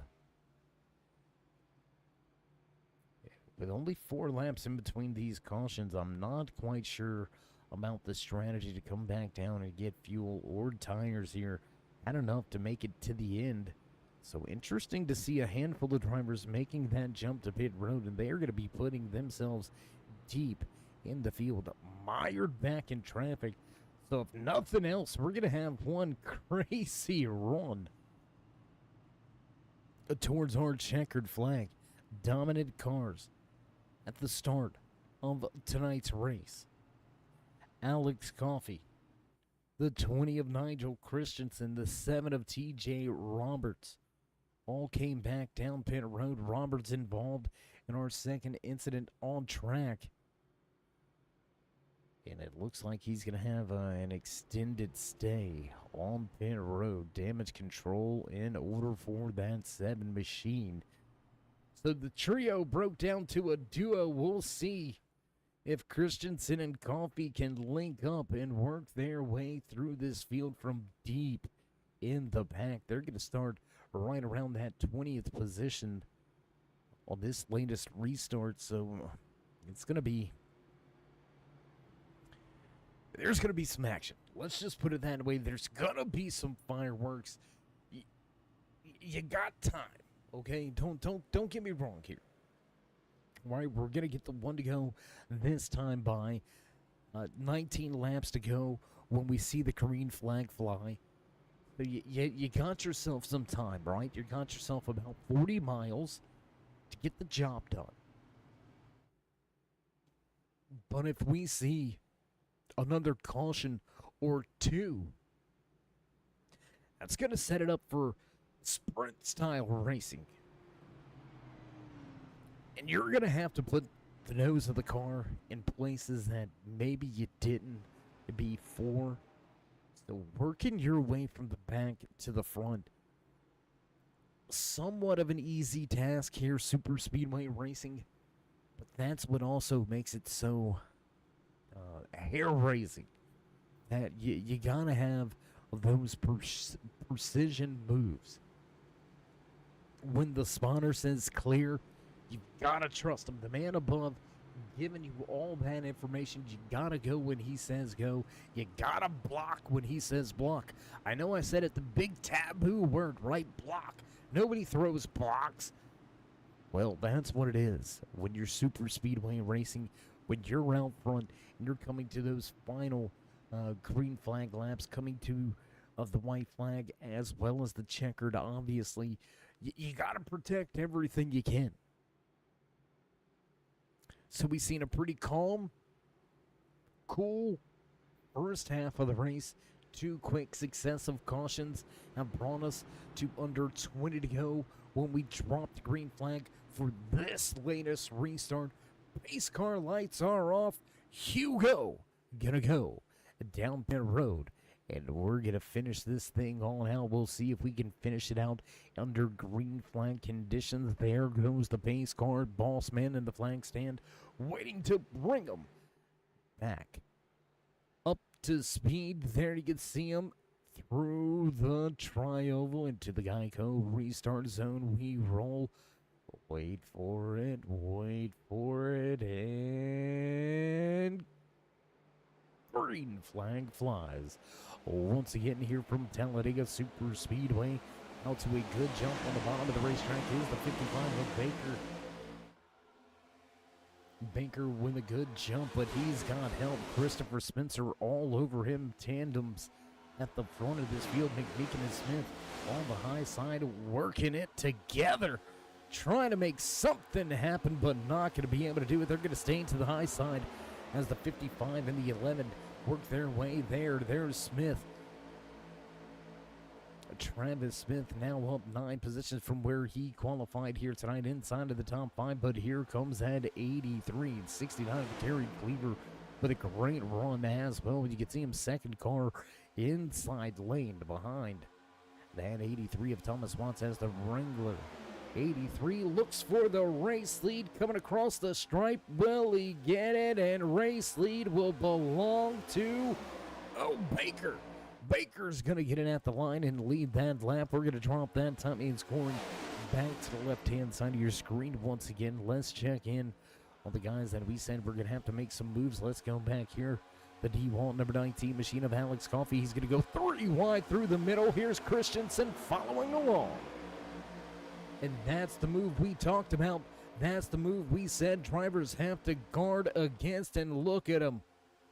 With only 4 laps in between these cautions, I'm not quite sure about the strategy to come back down and get fuel or tires here. Had enough to make it to the end. So interesting to see a handful of drivers making that jump to pit road, and they're going to be putting themselves deep in the field, mired back in traffic. So if nothing else, we're going to have one crazy run towards our checkered flag. Dominant cars at the start of tonight's race. Alex Coffey, the 20 of Nigel Christensen, the 7 of TJ Roberts, all came back down pit road. Roberts involved in our second incident on track. And it looks like he's going to have an extended stay on pit road. Damage control in order for that 7 machine. So the trio broke down to a duo. We'll see if Christensen and Coffey can link up and work their way through this field from deep in the pack. They're going to start right around that 20th position on this latest restart. So it's going to be... There's going to be some action. Let's just put it that way. There's going to be some fireworks. You got time, okay? Don't get me wrong here. All right, we're going to get the one to go this time by 19 laps to go when we see the green flag fly. So you got yourself some time, right? You got yourself about 40 miles to get the job done. But if we see another caution or two, that's going to set it up for sprint-style racing. And you're going to have to put the nose of the car in places that maybe you didn't before. So working your way from the back to the front, somewhat of an easy task here, super speedway racing. But that's what also makes it so hair-raising. That you gotta have those precision moves. When the spotter says clear, you gotta trust him. The man above giving you all that information. You gotta go when he says go. You gotta block when he says block. I know I said it, the big taboo word, right? Block. Nobody throws blocks. Well, that's what it is. When you're super speedway racing, when you're out front and you're coming to those final green flag laps, coming to of the white flag as well as the checkered, obviously, you gotta protect everything you can. So we've seen a pretty calm, cool first half of the race. 2 quick successive cautions have brought us to under 20 to go when we drop the green flag for this latest restart. Pace car lights are off. Hugo gonna go down pit road. And we're going to finish this thing all out. We'll see if we can finish it out under green flag conditions. There goes the pace car. Boss man in the flag stand waiting to bring him back up to speed. There you can see him through the tri-oval into the Geico restart zone. We roll. Wait for it. Wait for it. And green flag flies. Once again here from Talladega Super Speedway. Out to a good jump on the bottom of the racetrack is the 55 of Baker. Baker with a good jump, but he's got help. Christopher Spencer all over him. Tandems at the front of this field. McMeekin and Smith on the high side working it together. Trying to make something happen, but not going to be able to do it. They're going to stay to the high side as the 55 and the 11 work their way there. There's Smith. Travis Smith now up 9 positions from where he qualified here tonight inside of the top 5. But here comes that 83 and 69 Terry Cleaver with a great run as well. You can see him second car inside lane behind that 83 of Thomas Watts as the Wrangler. 83 looks for the race lead coming across the stripe. Will he get it? And race lead will belong to Baker. Baker's going to get it at the line and lead that lap. We're going to drop that time in scoring back to the left-hand side of your screen once again. Let's check in on the guys that we said we're going to have to make some moves. Let's go back here. The D-Walt number 19 machine of Alex Coffey. He's going to go 3 wide through the middle. Here's Christensen following along. And that's the move we talked about. That's the move we said drivers have to guard against. And look at him.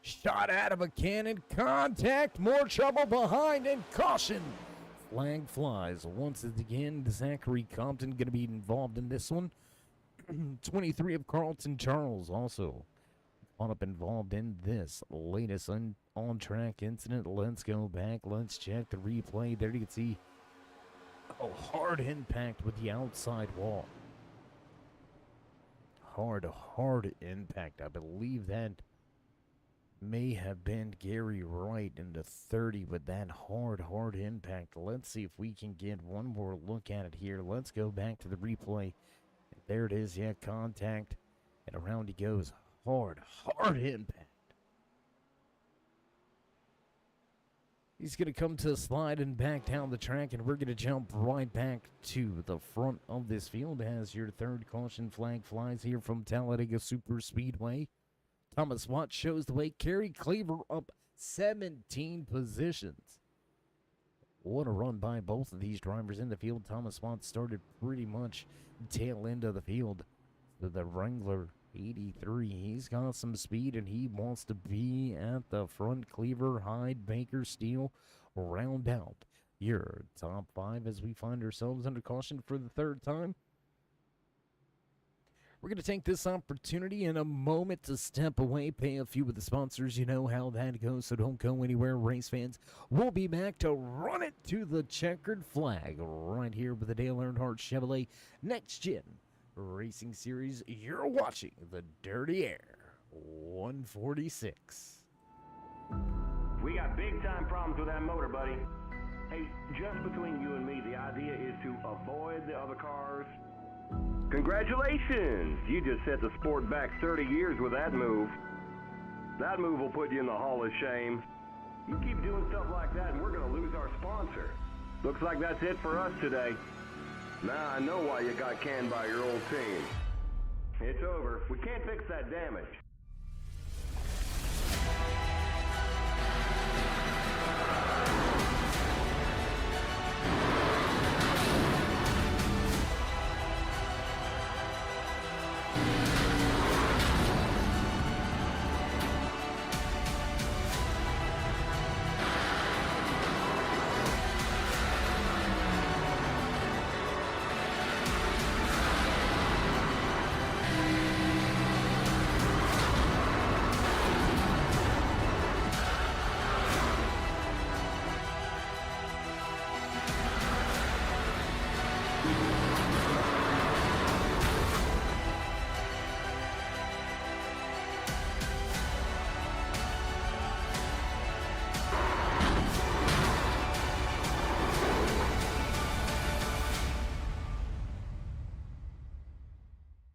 Shot out of a cannon. Contact. More trouble behind. And caution. Flag flies. Once again, Zachary Compton going to be involved in this one. 23 of Carlton Charles also caught up involved in this latest on-track incident. Let's go back. Let's check the replay. There you can see Oh, hard impact with the outside wall. Hard impact. I believe that may have been Gary Wright in the 30 with that hard impact. Let's see if we can get one more look at it here. Let's go back to the replay. There it is. Yeah, contact. And around he goes. Hard impact. He's going to come to a slide and back down the track, and we're going to jump right back to the front of this field as your third caution flag flies here from Talladega Super Speedway. Thomas Watt shows the way. Kerry Cleaver up 17 positions. What a run by both of these drivers in the field. Thomas Watt started pretty much tail end of the field. The Wrangler 83. He's got some speed and he wants to be at the front. Cleaver, Hyde, Baker, Steele round out your top 5 as we find ourselves under caution for the third time. We're going to take this opportunity in a moment to step away, pay a few of the sponsors. You know how that goes, so don't go anywhere, race fans. We'll be back to run it to the checkered flag right here with the Dale Earnhardt Chevrolet NextGen Racing Series. You're watching the Dirty Air 146. We got big time problems with that motor, buddy. Hey, just between you and me, the idea is to avoid the other cars. Congratulations! You just set the sport back 30 years with that move. That move will put you in the Hall of Shame. You keep doing stuff like that and we're going to lose our sponsor. Looks like that's it for us today. Now I know why you got canned by your old team. It's over. We can't fix that damage.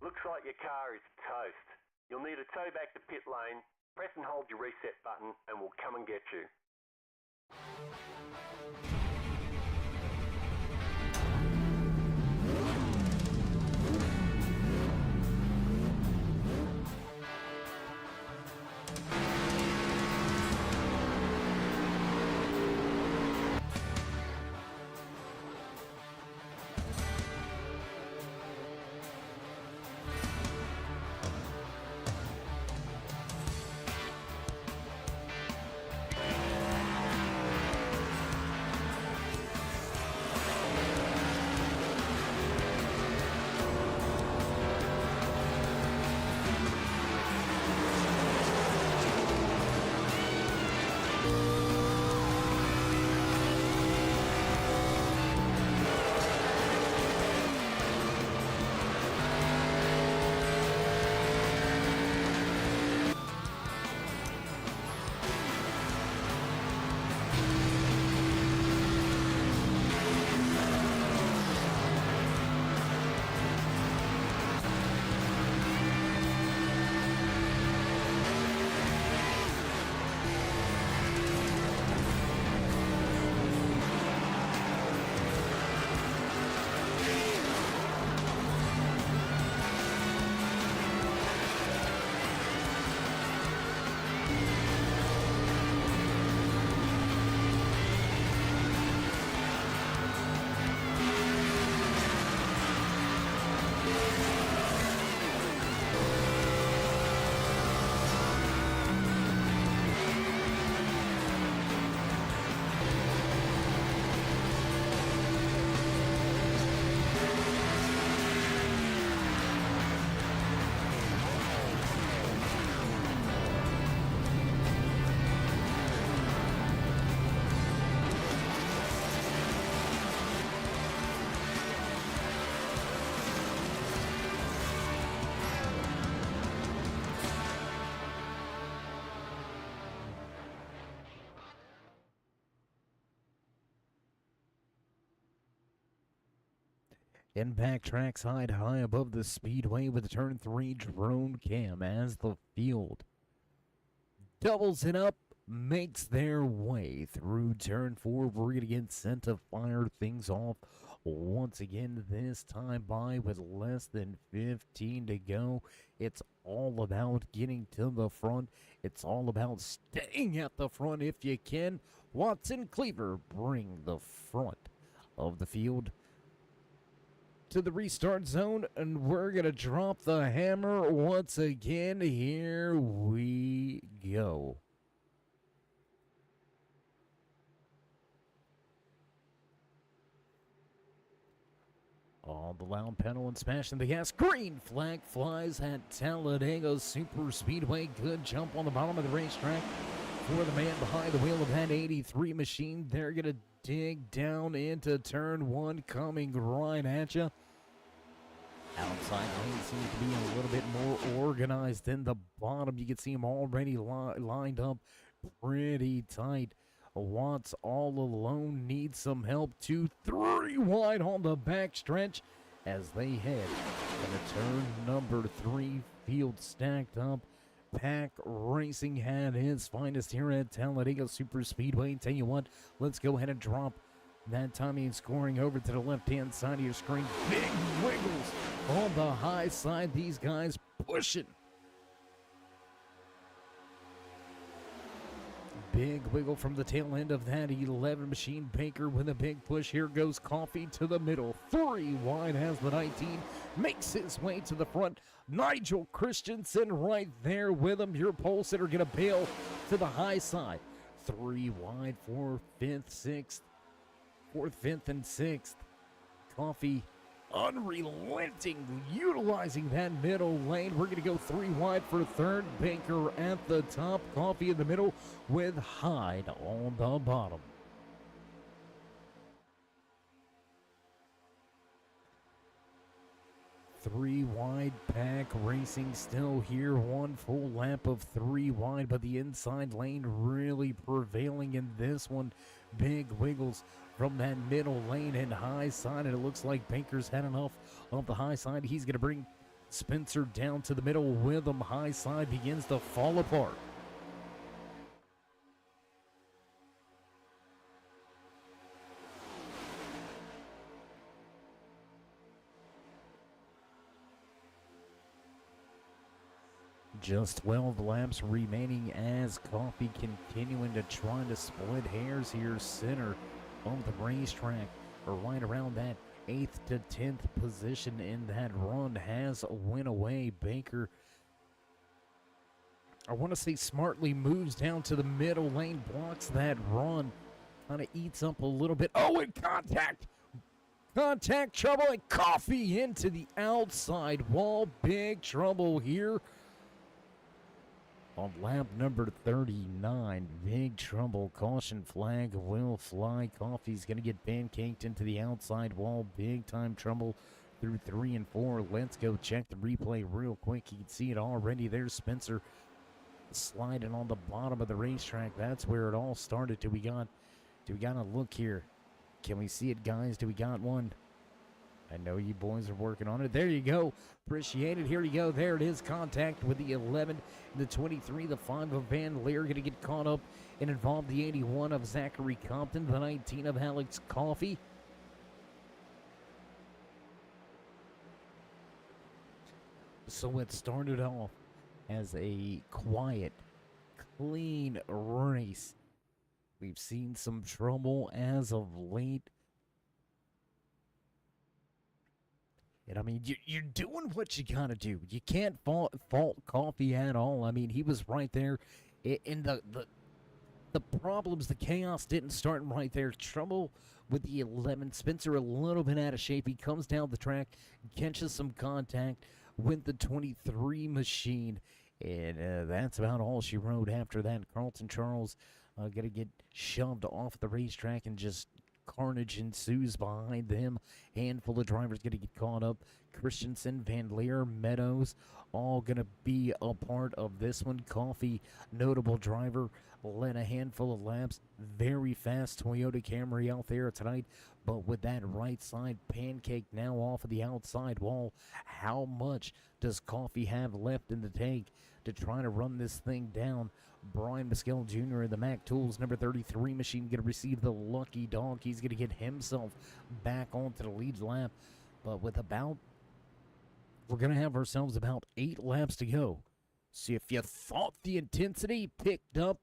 Looks like your car is toast. You'll need a tow back to pit lane. Press and hold your reset button and we'll come and get you. And back trackside high above the speedway with the turn 3 drone cam as the field doubles it up, makes their way through turn 4. We're going to get sent to fire things off once again, this time by with less than 15 to go. It's all about getting to the front. It's all about staying at the front if you can. Watson Cleaver bring the front of the field to the restart zone, and we're going to drop the hammer once again. Here we go. On the loud pedal and smashing the gas. Green flag flies at Talladega Super Speedway. Good jump on the bottom of the racetrack for the man behind the wheel of that 83 machine. They're going to dig down into turn 1, coming right at you. Outside lane seems to be a little bit more organized than the bottom. You can see them already lined up pretty tight. Watts all alone, needs some help. 2, 3 wide on the back stretch as they head into turn number 3. Field stacked up. Pack Racing had his finest here at Talladega Super Speedway. Tell you what, let's go ahead and drop that timing scoring over to the left-hand side of your screen. Big wiggles on the high side. These guys pushing. Big wiggle from the tail end of that 11 machine. Baker with a big push. Here goes Coffee to the middle. 3 wide as the 19 makes his way to the front. Nigel Christensen right there with him. Your pole sitter going to bail to the high side. 3 wide, 4th, 5th, 6th. 4th, 5th, and 6th. Coffee unrelenting, utilizing that middle lane. We're going to go 3 wide for 3rd. Baker at the top. Coffee in the middle with Hyde on the bottom. Three wide. Pack Racing still here. 1 full lap of 3 wide, but the inside lane really prevailing in this one. Big wiggles from that middle lane and high side, and it looks like Baker's had enough of the high side. He's going to bring Spencer down to the middle with him. High side begins to fall apart. Just 12 laps remaining as Coffee continuing to try to split hairs here center of the racetrack, or right around that 8th to 10th position in that run has went away. Baker, I want to say smartly, moves down to the middle lane, blocks that run, kind of eats up a little bit. Oh, and contact trouble, and Coffee into the outside wall. Big trouble here on lap number 39. Big trouble. Caution flag will fly. Coffee's going to get pancaked into the outside wall. Big time trouble through 3 and 4. Let's go check the replay real quick. You can see it already. There's Spencer sliding on the bottom of the racetrack. That's where it all started. Do we got a look here? Can we see it, guys? Do we got one? I know you boys are working on it. There you go. Appreciate it. Here you go. There it is. Contact with the 11, the 23, the 5 of Van Leer. Going to get caught up and involve the 81 of Zachary Compton, the 19 of Alex Coffey. So it started off as a quiet, clean race. We've seen some trouble as of late. And I mean, you're doing what you gotta do. You can't fault Coffee at all. I mean, he was right there in the problems, the chaos didn't start right there. Trouble with the 11. Spencer a little bit out of shape. He comes down the track, catches some contact with the 23 machine. And that's about all she wrote after that. Carlton Charles gonna get shoved off the racetrack, and just carnage ensues behind them. Handful of drivers going to get caught up. Christensen, Van Leer, Meadows, all going to be a part of this one. Coffee, notable driver, led a handful of laps. Very fast Toyota Camry out there tonight. But with that right side pancake now off of the outside wall, how much does Coffee have left in the tank to try to run this thing down? Brian Mescal Jr. in the Mac Tools number 33 machine going to receive the lucky dog. He's going to get himself back onto the lead lap. But with we're going to have ourselves about 8 laps to go. See, if you thought the intensity picked up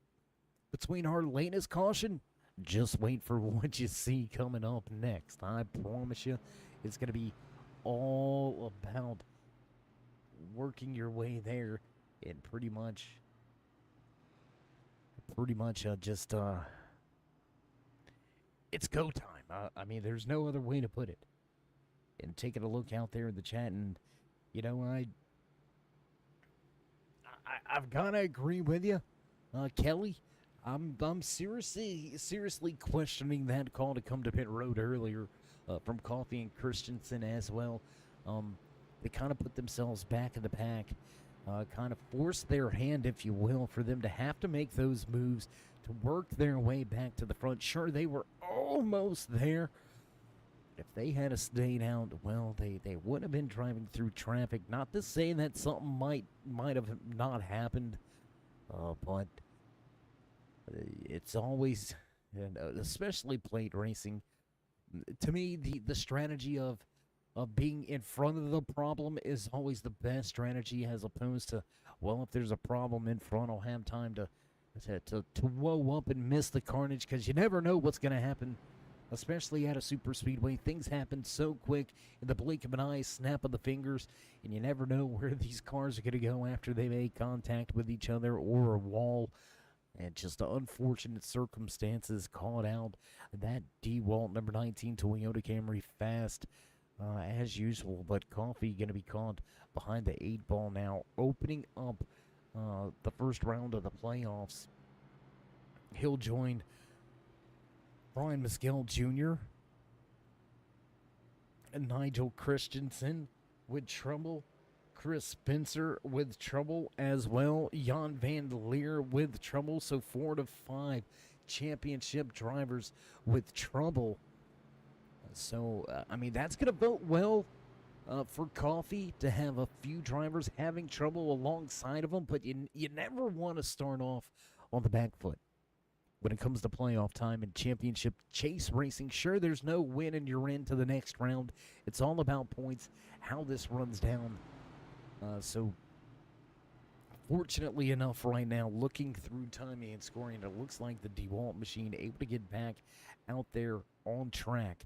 between our latest caution, just wait for what you see coming up next. I promise you, it's going to be all about working your way there and pretty much it's go time. I mean, there's no other way to put it. And taking a look out there in the chat, and you know, I've gotta agree with you, Kelly. I'm seriously questioning that call to come to pit road earlier from Coffee and Christensen as well. They kind of put themselves back in the pack, kind of forced their hand, if you will, for them to have to make those moves to work their way back to the front. Sure, they were almost there. If they had stayed out, well, they would have been driving through traffic. Not to say that something might have not happened, but it's always, and especially plate racing, to me, the strategy of being in front of the problem is always the best strategy, as opposed to, well, if there's a problem in front, I'll have time to woe up and miss the carnage, because you never know what's going to happen. Especially at a super speedway, things happen so quick in the blink of an eye, snap of the fingers, and you never know where these cars are going to go after they make contact with each other or a wall. And just the unfortunate circumstances caught out that DeWalt number 19 Toyota Camry fast as usual, but Coffee going to be caught behind the 8 ball now, opening up the first round of the playoffs. He'll join Brian Mescal Jr. and Nigel Christensen with trouble. Chris Spencer with trouble as well. Jan Van Leer with trouble. So 4 to 5 championship drivers with trouble. So, I mean, that's going to bode well for Coffee to have a few drivers having trouble alongside of them. But you never want to start off on the back foot when it comes to playoff time and championship chase racing. Sure, there's no win and you're into the next round. It's all about points, how this runs down. So, fortunately enough right now, looking through timing and scoring, it looks like the DeWalt machine able to get back out there on track.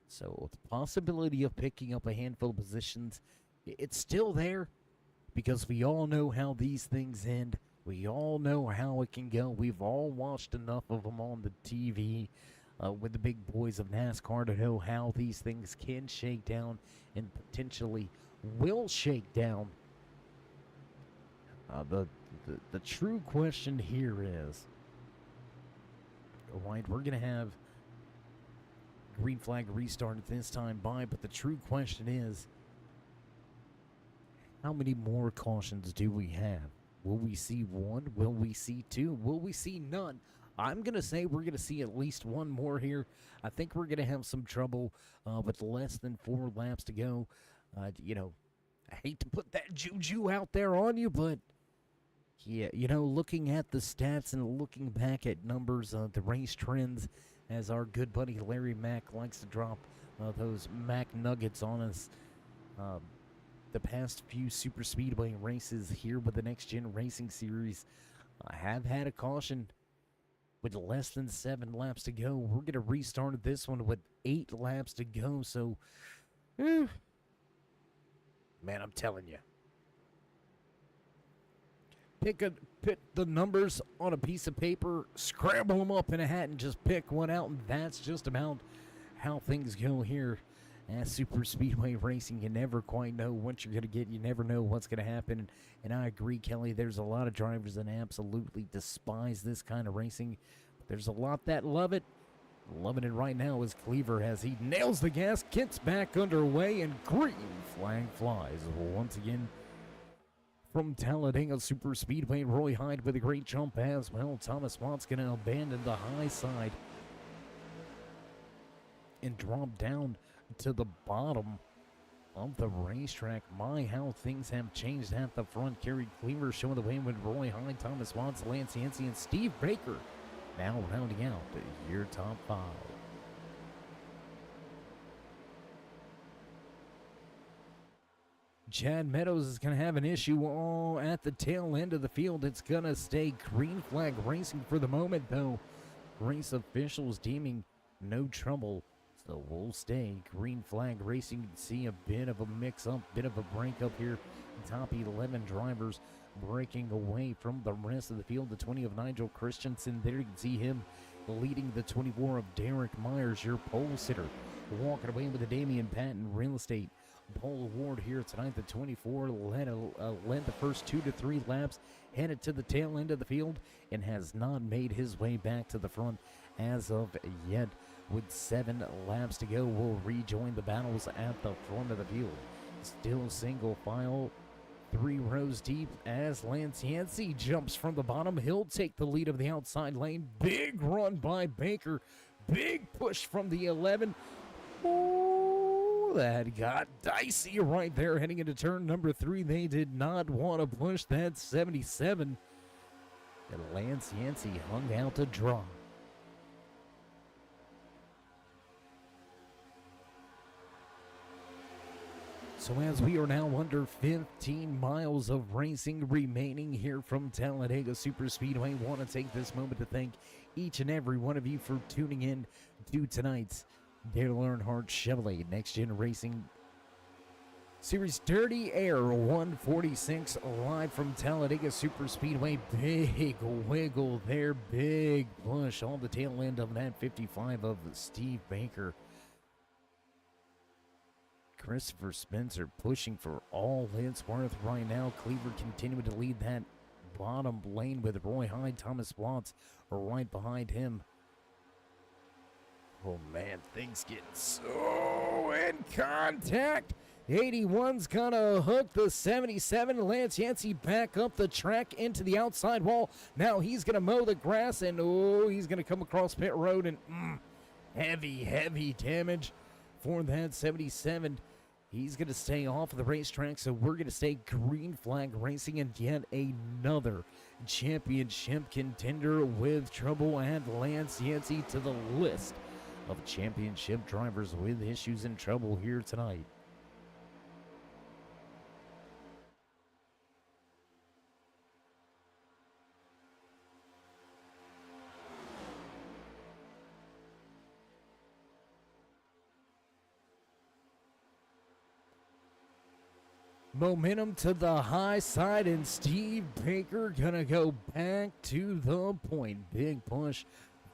So, the possibility of picking up a handful of positions, it's still there, because we all know how these things end. We all know how it can go. We've all watched enough of them on the TV with the big boys of NASCAR to know how these things can shake down and potentially will shake down. The true question here is, all right, we're going to have green flag restart at this time by, but the true question is, how many more cautions do we have? Will we see 1? Will we see 2? Will we see none? I'm going to say we're going to see at least 1 more here. I think we're going to have some trouble with less than 4 laps to go. You know, I hate to put that juju out there on you, but, yeah, you know, looking at the stats and looking back at numbers, the race trends, as our good buddy Larry Mack likes to drop those Mac nuggets on us, the past few super speedway races here with the Next Gen Racing Series, I have had a caution with less than 7 laps to go. We're going to restart this one with 8 laps to go. So, man, I'm telling you, pick the numbers on a piece of paper, scramble them up in a hat, and just pick one out. And that's just about how things go here. As super speedway racing, you never quite know what you're going to get. You never know what's going to happen. And I agree, Kelly, there's a lot of drivers that absolutely despise this kind of racing. There's a lot that love it. Loving it right now is Cleaver as he nails the gas, gets back underway, and green flag flies once again from Talladega Super Speedway. Roy Hyde with a great jump as well. Thomas Watt's going to abandon the high side and drop down to the bottom of the racetrack. My, how things have changed at the front. Kerry Cleaver showing the way with Roy Hyde, Thomas Watts, Lance Yancey, and Steve Baker now rounding out your top 5. Chad Meadows is going to have an issue all at the tail end of the field. It's going to stay green flag racing for the moment, though. Race officials deeming no trouble. So we'll stay green flag racing. You can see a bit of a mix-up, bit of a break-up here. Top 11 drivers breaking away from the rest of the field. The 20 of Nigel Christensen. There you can see him leading the 24 of Derek Myers, your pole sitter. Walking away with the Damian Patton Real Estate pole award here tonight. The 24 led the first 2 to 3 laps, headed to the tail end of the field, and has not made his way back to the front as of yet. With 7 laps to go, we'll rejoin the battles at the front of the field. Still single file, 3 rows deep as Lance Yancey jumps from the bottom. He'll take the lead of the outside lane. Big run by Baker. Big push from the 11. Oh, that got dicey right there heading into turn number 3. They did not want to push that 77. And Lance Yancey hung out to dry. So as we are now under 15 miles of racing remaining here from Talladega Superspeedway, want to take this moment to thank each and every one of you for tuning in to tonight's Dale Earnhardt Chevrolet NextGen Racing Series Dirty Air 146 live from Talladega Superspeedway. Big wiggle there, big push on the tail end of that 55 of Steve Baker. Christopher Spencer pushing for all it's worth right now. Cleaver continuing to lead that bottom lane with Roy Hyde, Thomas Watts right behind him. Oh man, things getting so in contact. 81's gonna hook the 77. Lance Yancey back up the track into the outside wall. Now he's gonna mow the grass, and oh, he's gonna come across pit road, and heavy damage for that 77. He's going to stay off of the racetrack, so we're going to stay green flag racing, and yet another championship contender with trouble. Add Lance Yancey to the list of championship drivers with issues and trouble here tonight. Momentum to the high side, and Steve Baker gonna go back to the point. Big push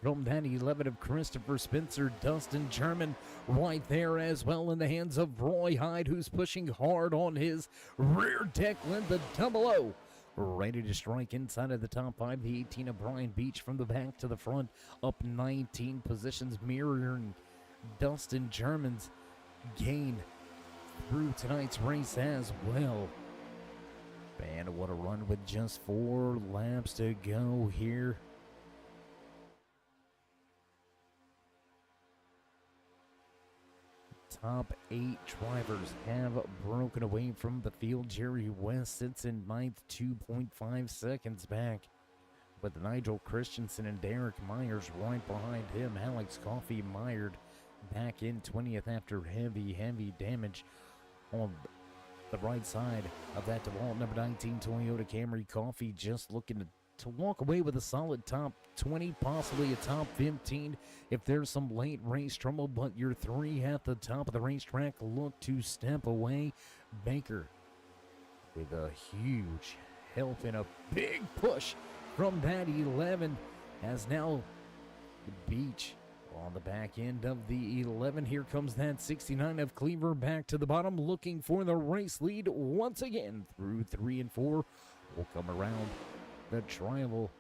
from that 11 of Christopher Spencer. Dustin German right there as well in the hands of Roy Hyde, who's pushing hard on his rear deck with the 00. Ready to strike inside of the top 5. The 18 of Brian Beach from the back to the front, up 19 positions, mirroring Dustin German's gain through tonight's race as well. And what a run with just 4 laps to go here. Top 8 drivers have broken away from the field. Jerry West sits in 9th, 2.5 seconds back, with Nigel Christensen and Derek Myers right behind him. Alex Coffey mired back in 20th after heavy damage on the right side of that DeWalt number 19 Toyota Camry. Coffey just looking to walk away with a solid top 20, possibly a top 15 if there's some late race trouble, but your 3 at the top of the racetrack look to step away. Baker with a huge help and a big push from that 11 as now Beach on the back end of the 11. Here comes that 69 of Cleaver back to the bottom, looking for the race lead once again through 3 and 4. We'll come around the triangle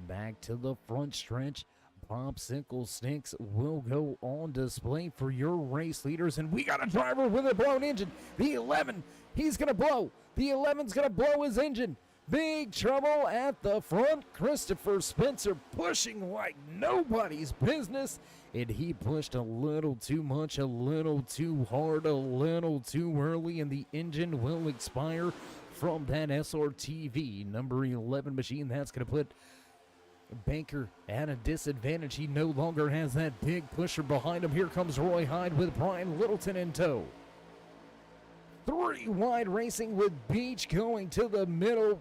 back to the front stretch. popsicle sticks will go on display for your race leaders. And we got a driver with a blown engine. The 11, he's going to blow. The 11's going to blow his engine. Big trouble at the front. Christopher Spencer pushing like nobody's business. And he pushed a little too much, a little too hard, a little too early. And the engine will expire from that SRTV number 11 machine. That's going to put Baker at a disadvantage. He no longer has that big pusher behind him. Here comes Roy Hyde with Brian Littleton in tow. 3 wide racing with Beach going to the middle.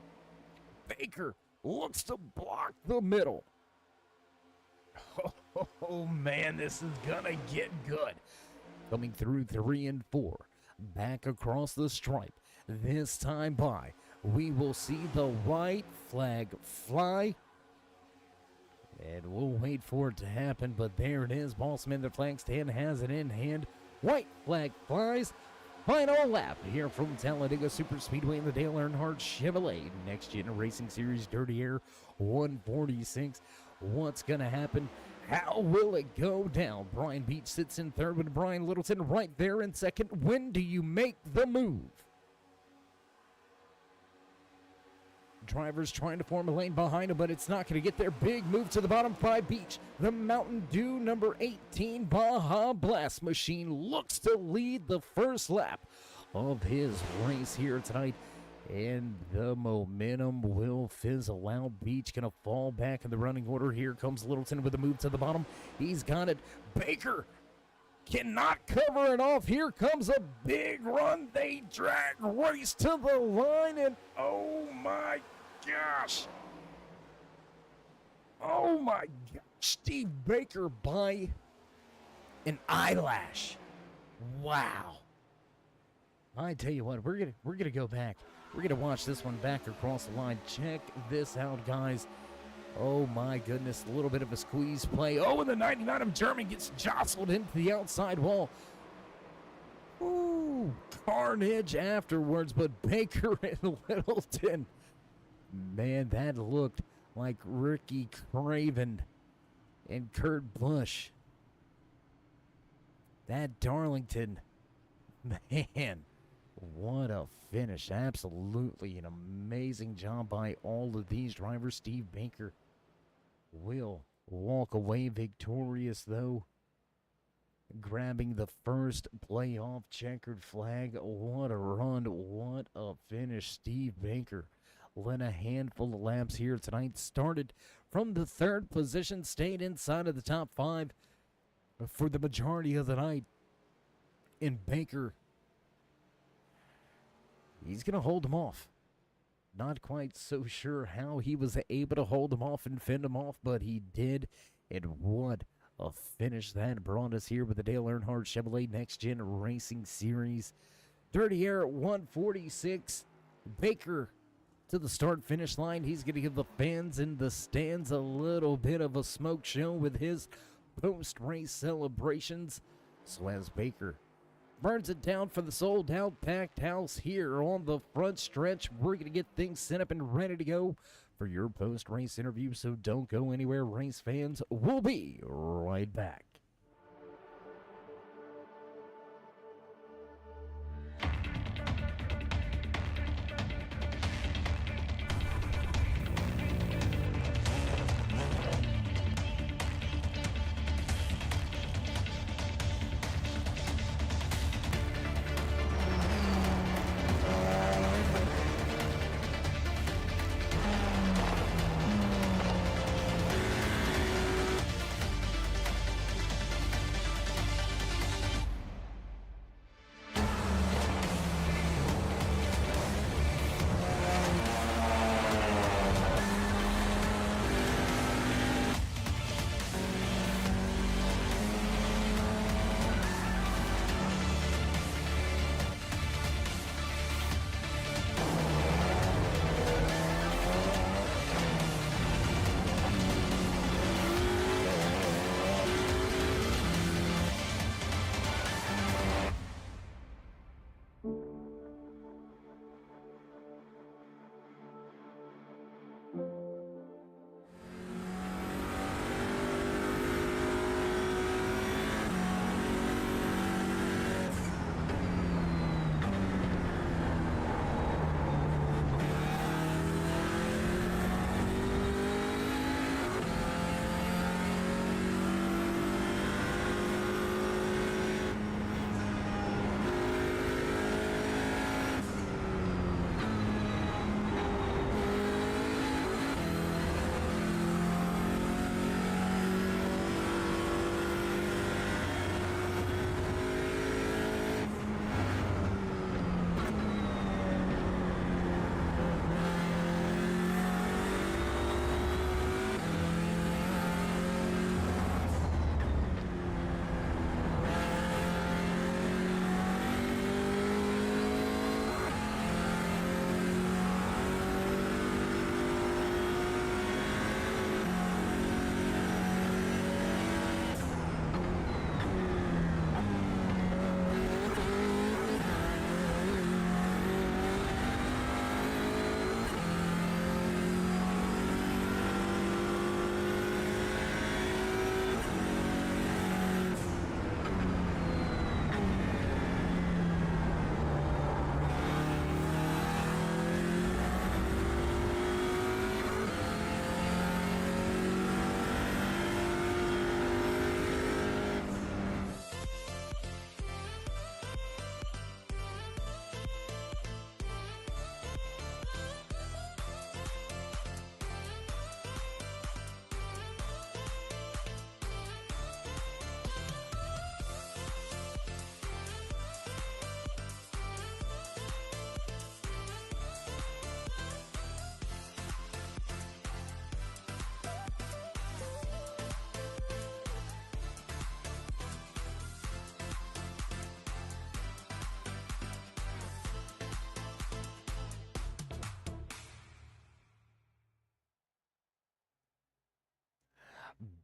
Baker looks to block the middle. Oh, man, this is gonna get good. Coming through 3 and 4. Back across the stripe. This time by, we will see the white flag fly. And we'll wait for it to happen, but there it is. Bossman, the flag stand, has it in hand. White flag flies. Final lap here from Talladega Superspeedway in the Dale Earnhardt Chevrolet NextGen Racing Series Dirty Air 146. What's going to happen? How will it go down? Brian Beach sits in third with Brian Littleton right there in second. When do you make the move? Drivers trying to form a lane behind him, but it's not going to get there. Big move to the bottom by Beach. The Mountain Dew number 18 Baja Blast machine looks to lead the first lap of his race here tonight. And the momentum will fizzle out. Beach going to fall back in the running order. Here comes Littleton with a move to the bottom. He's got it. Baker cannot cover it off. Here comes a big run. They drag race to the line, and oh my gosh. Oh my gosh. Steve Baker by an eyelash. Wow. I tell you what, we're gonna go back. We're gonna watch this one back across the line. Check this out, guys. Oh my goodness, a little bit of a squeeze play. Oh, and the 99 of German gets jostled into the outside wall. Ooh, carnage afterwards, but Baker and Littleton. Man, that looked like Ricky Craven and Kurt Busch. That Darlington, man, what a finish. Absolutely an amazing job by all of these drivers. Steve Baker will walk away victorious, though, grabbing the first playoff checkered flag. What a run, what a finish. Steve Baker led a handful of laps here tonight. Started from the 3rd position, stayed inside of the top 5 for the majority of the night. And Baker, he's going to hold him off. Not quite so sure how he was able to hold him off and fend him off, but he did. And what a finish that brought us here with the Dale Earnhardt Chevrolet NextGen Racing Series Dirty Air 146. Baker to the start-finish line. He's going to give the fans in the stands a little bit of a smoke show with his post-race celebrations. So as Baker burns it down for the sold-out packed house here on the front stretch, we're going to get things set up and ready to go for your post-race interview, so don't go anywhere, race fans. We'll be right back.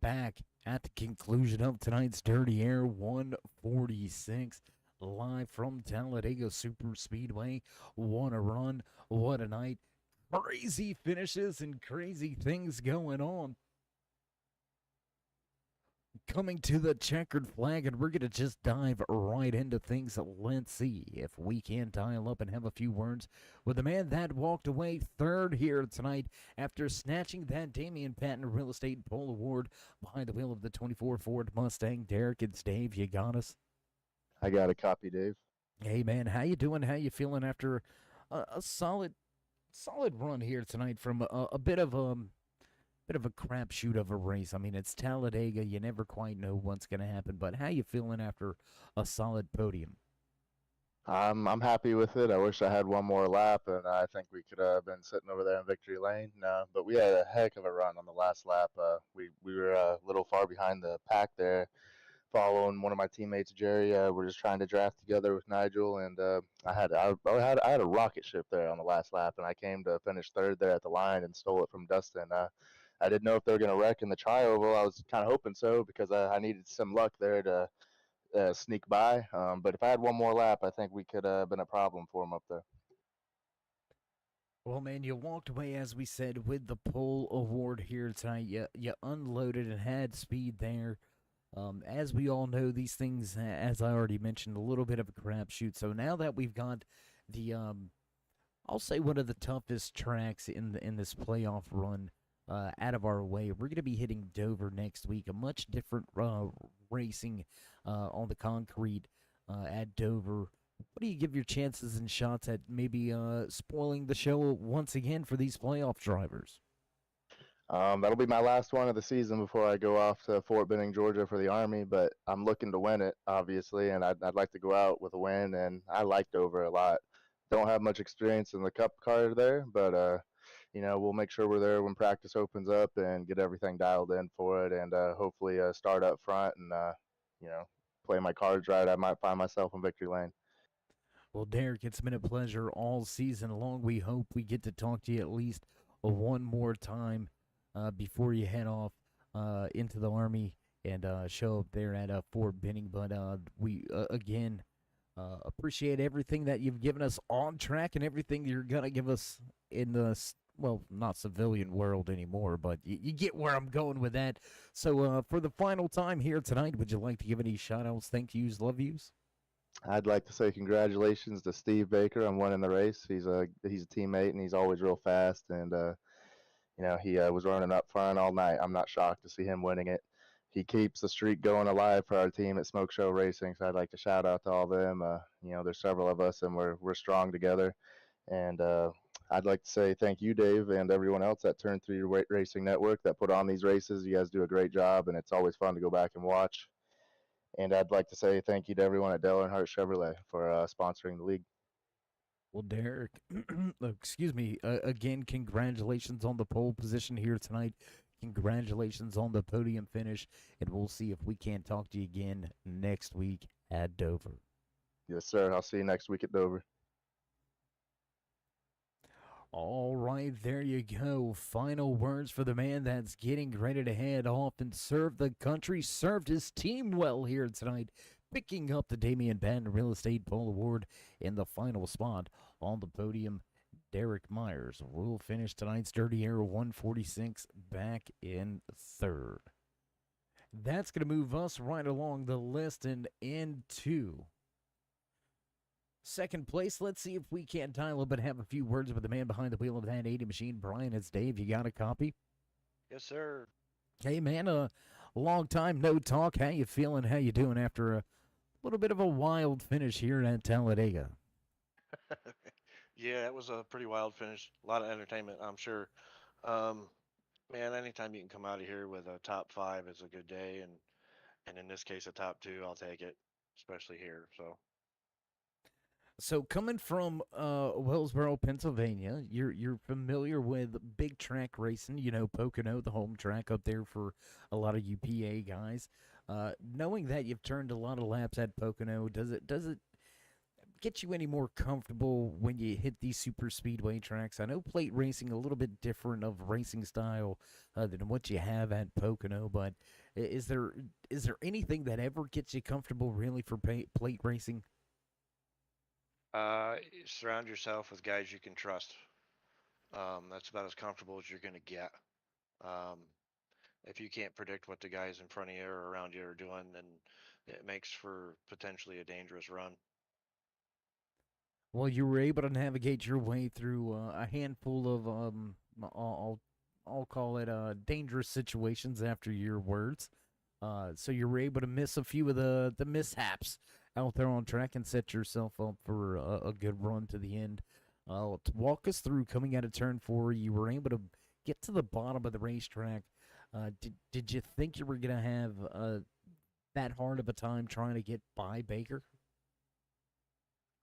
back at the conclusion of tonight's Dirty Air 146, live from Talladega Super Speedway. What a run, what a night. Crazy finishes and crazy things going on. Coming to the checkered flag, and we're going to just dive right into things. Let's see if we can dial up and have a few words with the man that walked away third here tonight after snatching that Damian Patton Real Estate Pole Award behind the wheel of the 24 Ford Mustang. Derek, it's Dave. You got us? I got a copy, Dave. Hey, man, how you doing? How you feeling after a solid run here tonight from a bit of a crapshoot of a race? I mean, it's Talladega. You never quite know what's going to happen. But how you feeling after a solid podium? I'm happy with it. I wish I had one more lap, and I think we could have been sitting over there in victory lane. No, but we had a heck of a run on the last lap. We were a little far behind the pack there, following one of my teammates, Jerry. We're just trying to draft together with Nigel, and I had a rocket ship there on the last lap, and I came to finish third there at the line and stole it from Dustin. I didn't know if they were going to wreck in the tri-oval. I was kind of hoping so because I needed some luck there to sneak by. But if I had one more lap, I think we could have been a problem for them up there. Well, man, you walked away, as we said, with the pole award here tonight. You unloaded and had speed there. As we all know, these things, as I already mentioned, a little bit of a crapshoot. So now that we've got the, I'll say one of the toughest tracks in this playoff run out of our way, we're going to be hitting Dover next week. A much different racing on the concrete at Dover. What do you give your chances and shots at maybe spoiling the show once again for these playoff drivers? That'll be my last one of the season before I go off to Fort Benning, Georgia for the Army, but I'm looking to win it, obviously, and I'd like to go out with a win, and I like Dover a lot. Don't have much experience in the Cup car there, but, we'll make sure we're there when practice opens up and get everything dialed in for it, and hopefully start up front and, play my cards right. I might find myself in victory lane. Well, Derek, it's been a pleasure all season long. We hope we get to talk to you at least one more time before you head off into the Army and show up there at Fort Benning. But we, again, appreciate everything that you've given us on track and everything you're going to give us in the, well, not civilian world anymore, but you get where I'm going with that. So for the final time here tonight, would you like to give any shout-outs, thank yous, love yous? I'd like to say congratulations to Steve Baker on winning the race. He's a teammate, and he's always real fast, and he was running up front all night. I'm not shocked to see him winning it. He keeps the streak going alive for our team at Smoke Show Racing, so I'd like to shout out to all of them. There's several of us, and we're strong together. And I'd like to say thank you, Dave, and everyone else at Turn 3 Racing Network that put on these races. You guys do a great job, and it's always fun to go back and watch. And I'd like to say thank you to everyone at Earnhardt Chevrolet for sponsoring the league. Well, Derek, excuse me, again, congratulations on the pole position here tonight. Congratulations on the podium finish, and we'll see if we can't talk to you again next week at Dover. Yes, sir. I'll see you next week at Dover. All right, there you go. Final words for the man that's getting ready to head off and serve the country, served his team well here tonight, picking up the Damian Patton Real Estate Pole Award in the final spot on the podium. Derek Myers will finish tonight's Dirty Air 146 back in third. That's going to move us right along the list and into second place. Let's see if we can't dial up and have a few words with the man behind the wheel of that 80 machine. Brian, it's Dave. You got a copy? Yes, sir. Hey, man, a long time no talk. How you feeling? How you doing after a little bit of a wild finish here at Talladega? Yeah, it was a pretty wild finish. A lot of entertainment, I'm sure. Man, anytime you can come out of here with a top 5 is a good day, and in this case, a top 2, I'll take it, especially here. So coming from Wellsboro, Pennsylvania, you're familiar with big track racing, Pocono, the home track up there for a lot of UPA guys. Knowing that you've turned a lot of laps at Pocono, does it get you any more comfortable when you hit these super speedway tracks? I know plate racing a little bit different of racing style than what you have at Pocono, but is there anything that ever gets you comfortable really for plate racing? Surround yourself with guys you can trust. That's about as comfortable as you're going to get. Um, if you can't predict what the guys in front of you or around you are doing, then it makes for potentially a dangerous run. Well, you were able to navigate your way through a handful of I'll call it dangerous situations after your words. So you were able to miss a few of the mishaps out there on track and set yourself up for a good run to the end. To walk us through coming out of turn 4, you were able to get to the bottom of the racetrack. Did you think you were gonna have that hard of a time trying to get by Baker?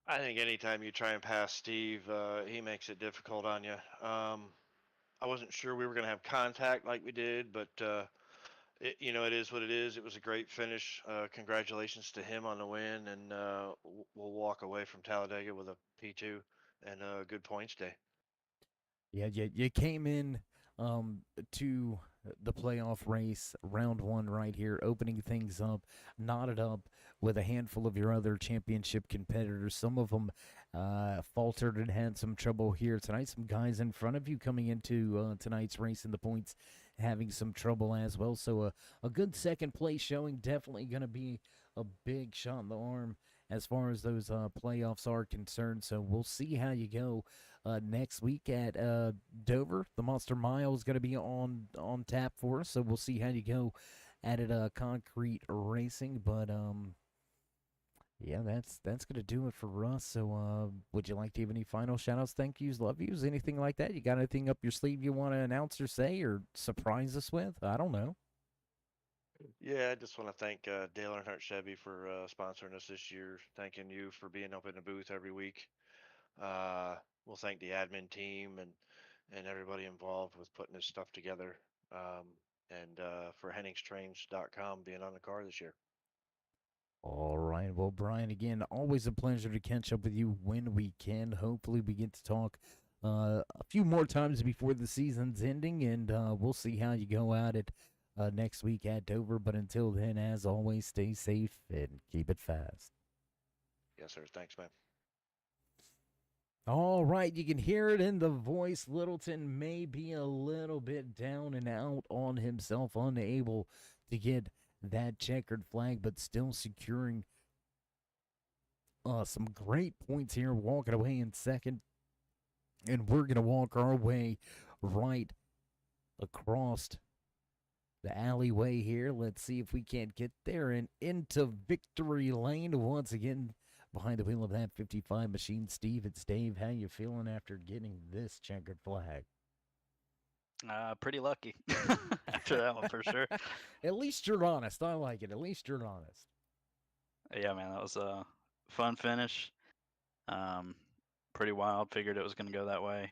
I think anytime you try and pass Steve, he makes it difficult on you. I wasn't sure we were going to have contact like we did, but it is what it is. It was a great finish. Congratulations to him on the win, and we'll walk away from Talladega with a P2 and a good points day. Yeah, you came in to the playoff race, round 1 right here, opening things up, knotted up with a handful of your other championship competitors. Some of them faltered and had some trouble here tonight. Some guys in front of you coming into tonight's race in the points having some trouble as well. So a good second place showing, definitely going to be a big shot in the arm as far as those playoffs are concerned. So we'll see how you go next week at Dover. The Monster Mile is going to be on tap for us, so we'll see how you go at it concrete racing. But yeah, that's going to do it for us. So would you like to have any final shout outs, thank yous, love yous, anything like that? You got anything up your sleeve you want to announce or say or surprise us with? I don't know. Yeah, I just want to thank Dale Earnhardt Chevy for sponsoring us this year. Thanking you for being up in the booth every week. We'll thank the admin team and everybody involved with putting this stuff together. And for HenningsTrains.com being on the car this year. All right. Well, Brian, again, always a pleasure to catch up with you when we can. Hopefully, we get to talk a few more times before the season's ending, and we'll see how you go at it next week at Dover. But until then, as always, stay safe and keep it fast. Yes, sir. Thanks, man. All right, you can hear it in the voice. Littleton may be a little bit down and out on himself, unable to get that checkered flag, but still securing some great points here, walking away in second. And we're going to walk our way right across the alleyway here. Let's see if we can't get there and into victory lane once again. Behind the wheel of that 55 machine, Steve, it's Dave. How you feeling after getting this checkered flag? Pretty lucky after that one for sure. At least you're honest. I like it. At least you're honest. Yeah, man, that was a fun finish. Pretty wild. Figured it was going to go that way.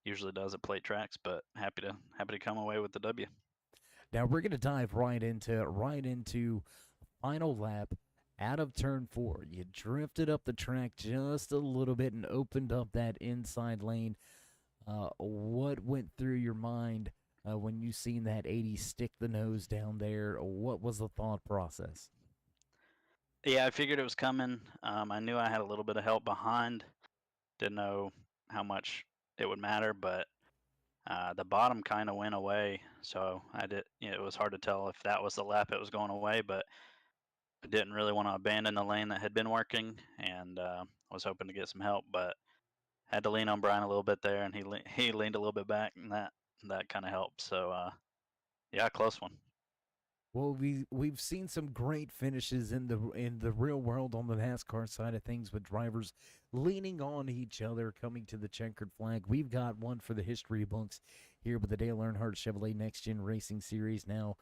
Usually does at plate tracks, but happy to come away with the W. Now we're going to dive right into final lap. Out of turn 4, you drifted up the track just a little bit and opened up that inside lane. What went through your mind when you seen that 80 stick the nose down there? What was the thought process? Yeah, I figured it was coming. I knew I had a little bit of help behind. Didn't know how much it would matter, but the bottom kind of went away. So it was hard to tell if that was the lap it was going away, but I didn't really want to abandon the lane that had been working, and was hoping to get some help, but had to lean on Brian a little bit there, and he leaned a little bit back, and that kind of helped. So yeah, close one. Well, we've seen some great finishes in the real world on the NASCAR side of things with drivers leaning on each other, coming to the checkered flag. We've got one for the history books here with the Dale Earnhardt Chevrolet NextGen Racing Series. Now,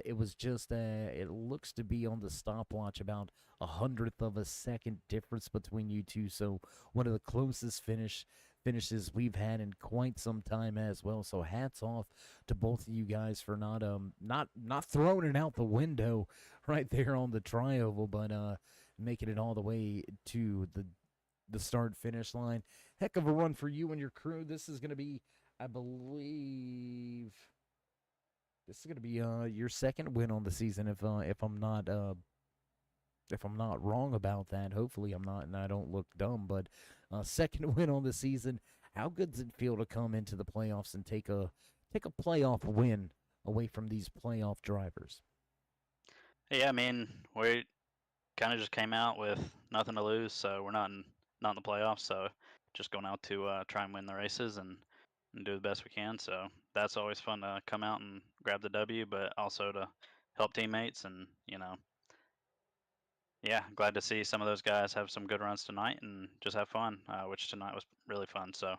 it was just it looks to be on the stopwatch about 100th of a second difference between you two. So one of the closest finishes we've had in quite some time as well. So hats off to both of you guys for not throwing it out the window right there on the tri-oval, but making it all the way to the start finish line. Heck of a run for you and your crew. This is going to be, I believe, this is going to be your second win on the season. If I'm not wrong about that. Hopefully I'm not, and I don't look dumb. But second win on the season. How good does it feel to come into the playoffs and take a playoff win away from these playoff drivers? Yeah, I mean, we kind of just came out with nothing to lose, so we're not in the playoffs. So just going out to try and win the races and do the best we can. So that's always fun to come out and grab the W, but also to help teammates and yeah, glad to see some of those guys have some good runs tonight and just have fun, which tonight was really fun. So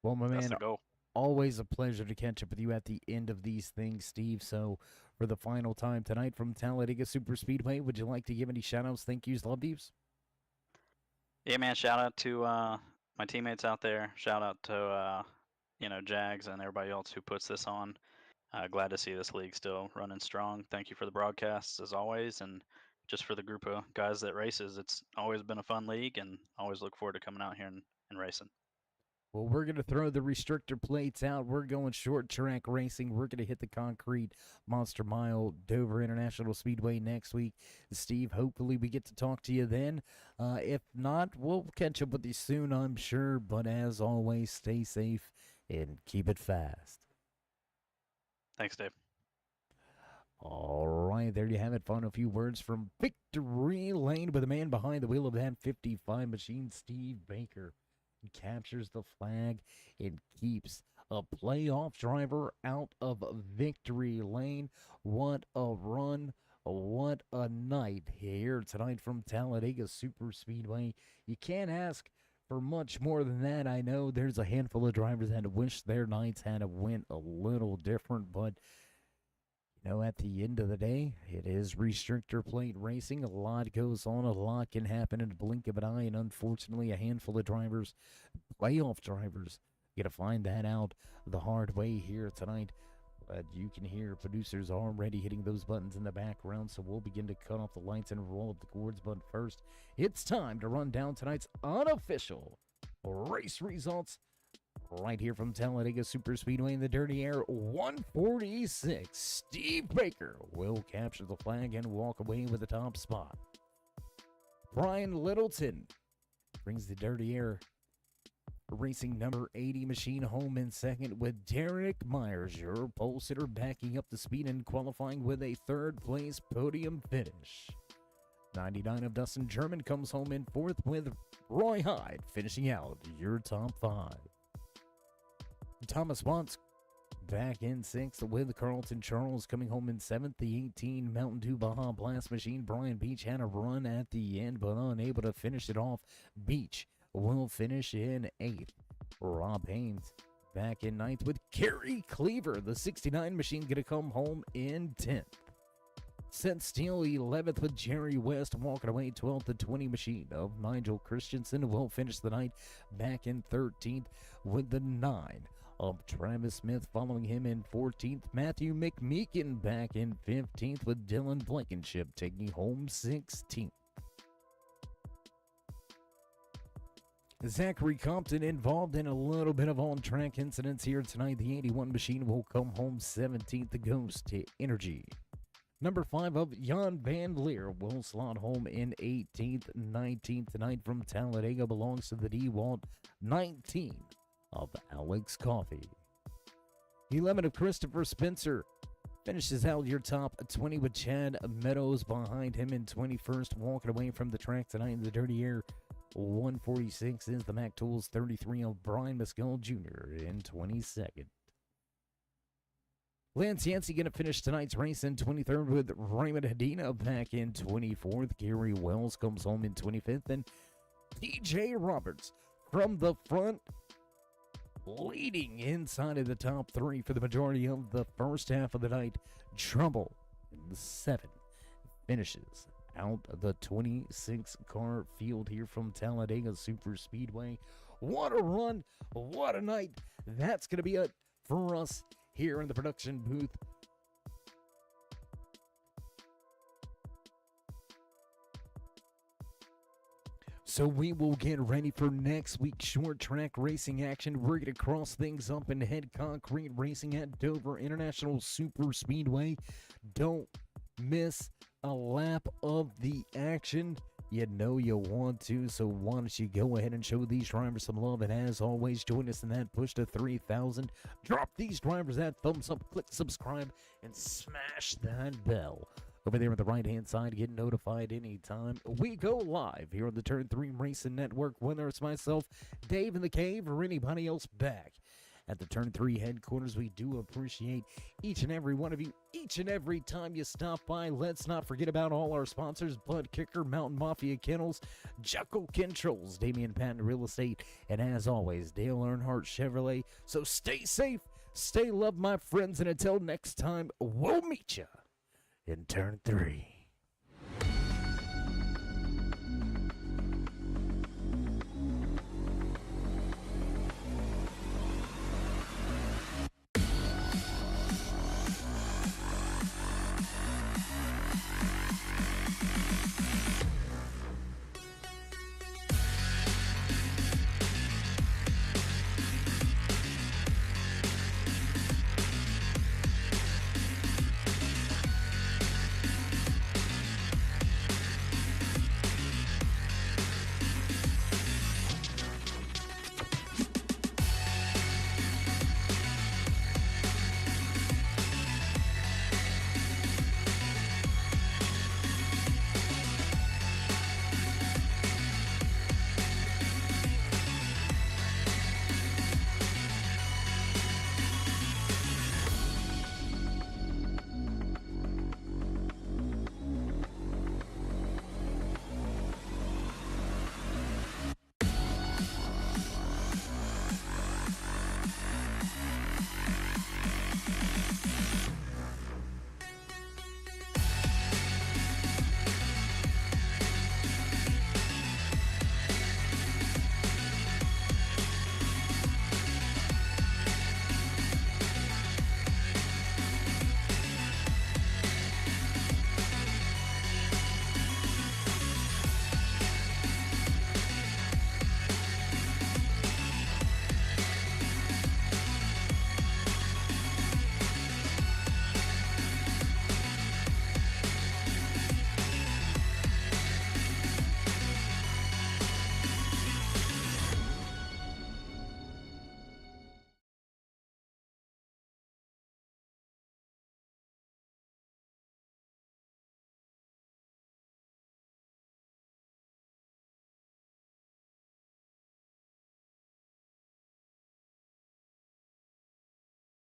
Well, my that's man, the goal. always a pleasure to catch up with you at the end of these things, Steve. So for the final time tonight from Talladega Super Speedway, would you like to give any shout-outs, thank yous, love yous? Yeah, man, shout out to my teammates out there. Shout out to Jags and everybody else who puts this on. Glad to see this league still running strong. Thank you for the broadcasts as always, and just for the group of guys that races. It's always been a fun league, and always look forward to coming out here and racing. Well, we're going to throw the restrictor plates out. We're going short track racing. We're going to hit the concrete Monster Mile, Dover International Speedway next week. Steve, hopefully we get to talk to you then. If not, we'll catch up with you soon, I'm sure. But as always, stay safe and keep it fast. Thanks, Dave. All right, there you have it. Final few words from Victory Lane with the man behind the wheel of that 55 machine, Steve Baker. He captures the flag and keeps a playoff driver out of Victory Lane. What a run. What a night here tonight from Talladega Super Speedway. You can't ask for much more than that. I know there's a handful of drivers that wish their nights had went a little different, but at the end of the day, it is restrictor plate racing. A lot goes on. A lot can happen in the blink of an eye, and unfortunately, a handful of drivers, playoff drivers, get to find that out the hard way here tonight. But you can hear producers already hitting those buttons in the background, so we'll begin to cut off the lights and roll up the cords. But first, it's time to run down tonight's unofficial race results right here from Talladega Super Speedway in the Dirty Air 146. Steve Baker will capture the flag and walk away with the top spot. Brian Littleton brings the Dirty Air Racing number 80 machine home in second, with Derek Myers, your pole sitter, backing up the speed and qualifying with a third place podium finish. 99 of Dustin German comes home in fourth, with Roy Hyde finishing out your top five. Thomas Watts back in sixth, with Carlton Charles coming home in seventh. The 18 Mountain Dew Baja Blast machine, Brian Beach, had a run at the end but unable to finish it off. Beach will finish in eighth. Rob Haynes back in ninth, with Kerry Cleaver, the 69 machine, going to come home in 10th. Seth Steele 11th, with Jerry West walking away 12th. The 20 machine of Nigel Christensen will finish the night back in 13th, with the 9 of Travis Smith following him in 14th. Matthew McMeekin back in 15th, with Dylan Blankenship taking home 16th. Zachary Compton involved in a little bit of on-track incidents here tonight. The 81 machine will come home 17th. The Ghost Energy number 5 of Jan Van Leer will slot home in 18th. 19th tonight from Talladega belongs to the DeWalt. 19 of Alex Coffey. 11 of Christopher Spencer finishes out your top 20, with Chad Meadows behind him in 21st. Walking away from the track tonight in the Dirty Air 146 is the Mac Tools 33 of Brian Mescal Jr. in 22nd. Lance Yancey going to finish tonight's race in 23rd, with Raymond Hedina back in 24th. Gary Wells comes home in 25th, and TJ Roberts from the front, leading inside of the top 3 for the majority of the first half of the night. Trouble in the 7 finishes out of the 26-car field here from Talladega Super Speedway. What a run, what a night. That's going to be it for us here in the production booth. So we will get ready for next week's short track racing action. We're going to cross things up and head concrete racing at Dover International Super Speedway. Don't miss a lap of the action. You know you want to, so why don't you go ahead and show these drivers some love, and as always, join us in that push to 3,000. Drop these drivers that thumbs up, click subscribe, and smash that bell. Over there on the right-hand side, get notified anytime we go live here on the Turn 3 Racing Network, whether it's myself, Dave in the Cave, or anybody else back at the Turn 3 headquarters. We do appreciate each and every one of you, each and every time you stop by. Let's not forget about all our sponsors: Blood Kicker, Mountain Mafia Kennels, Juckle Controls, Damian Patton Real Estate, and as always, Dale Earnhardt Chevrolet. So stay safe, stay loved, my friends, and until next time, we'll meet you in Turn 3.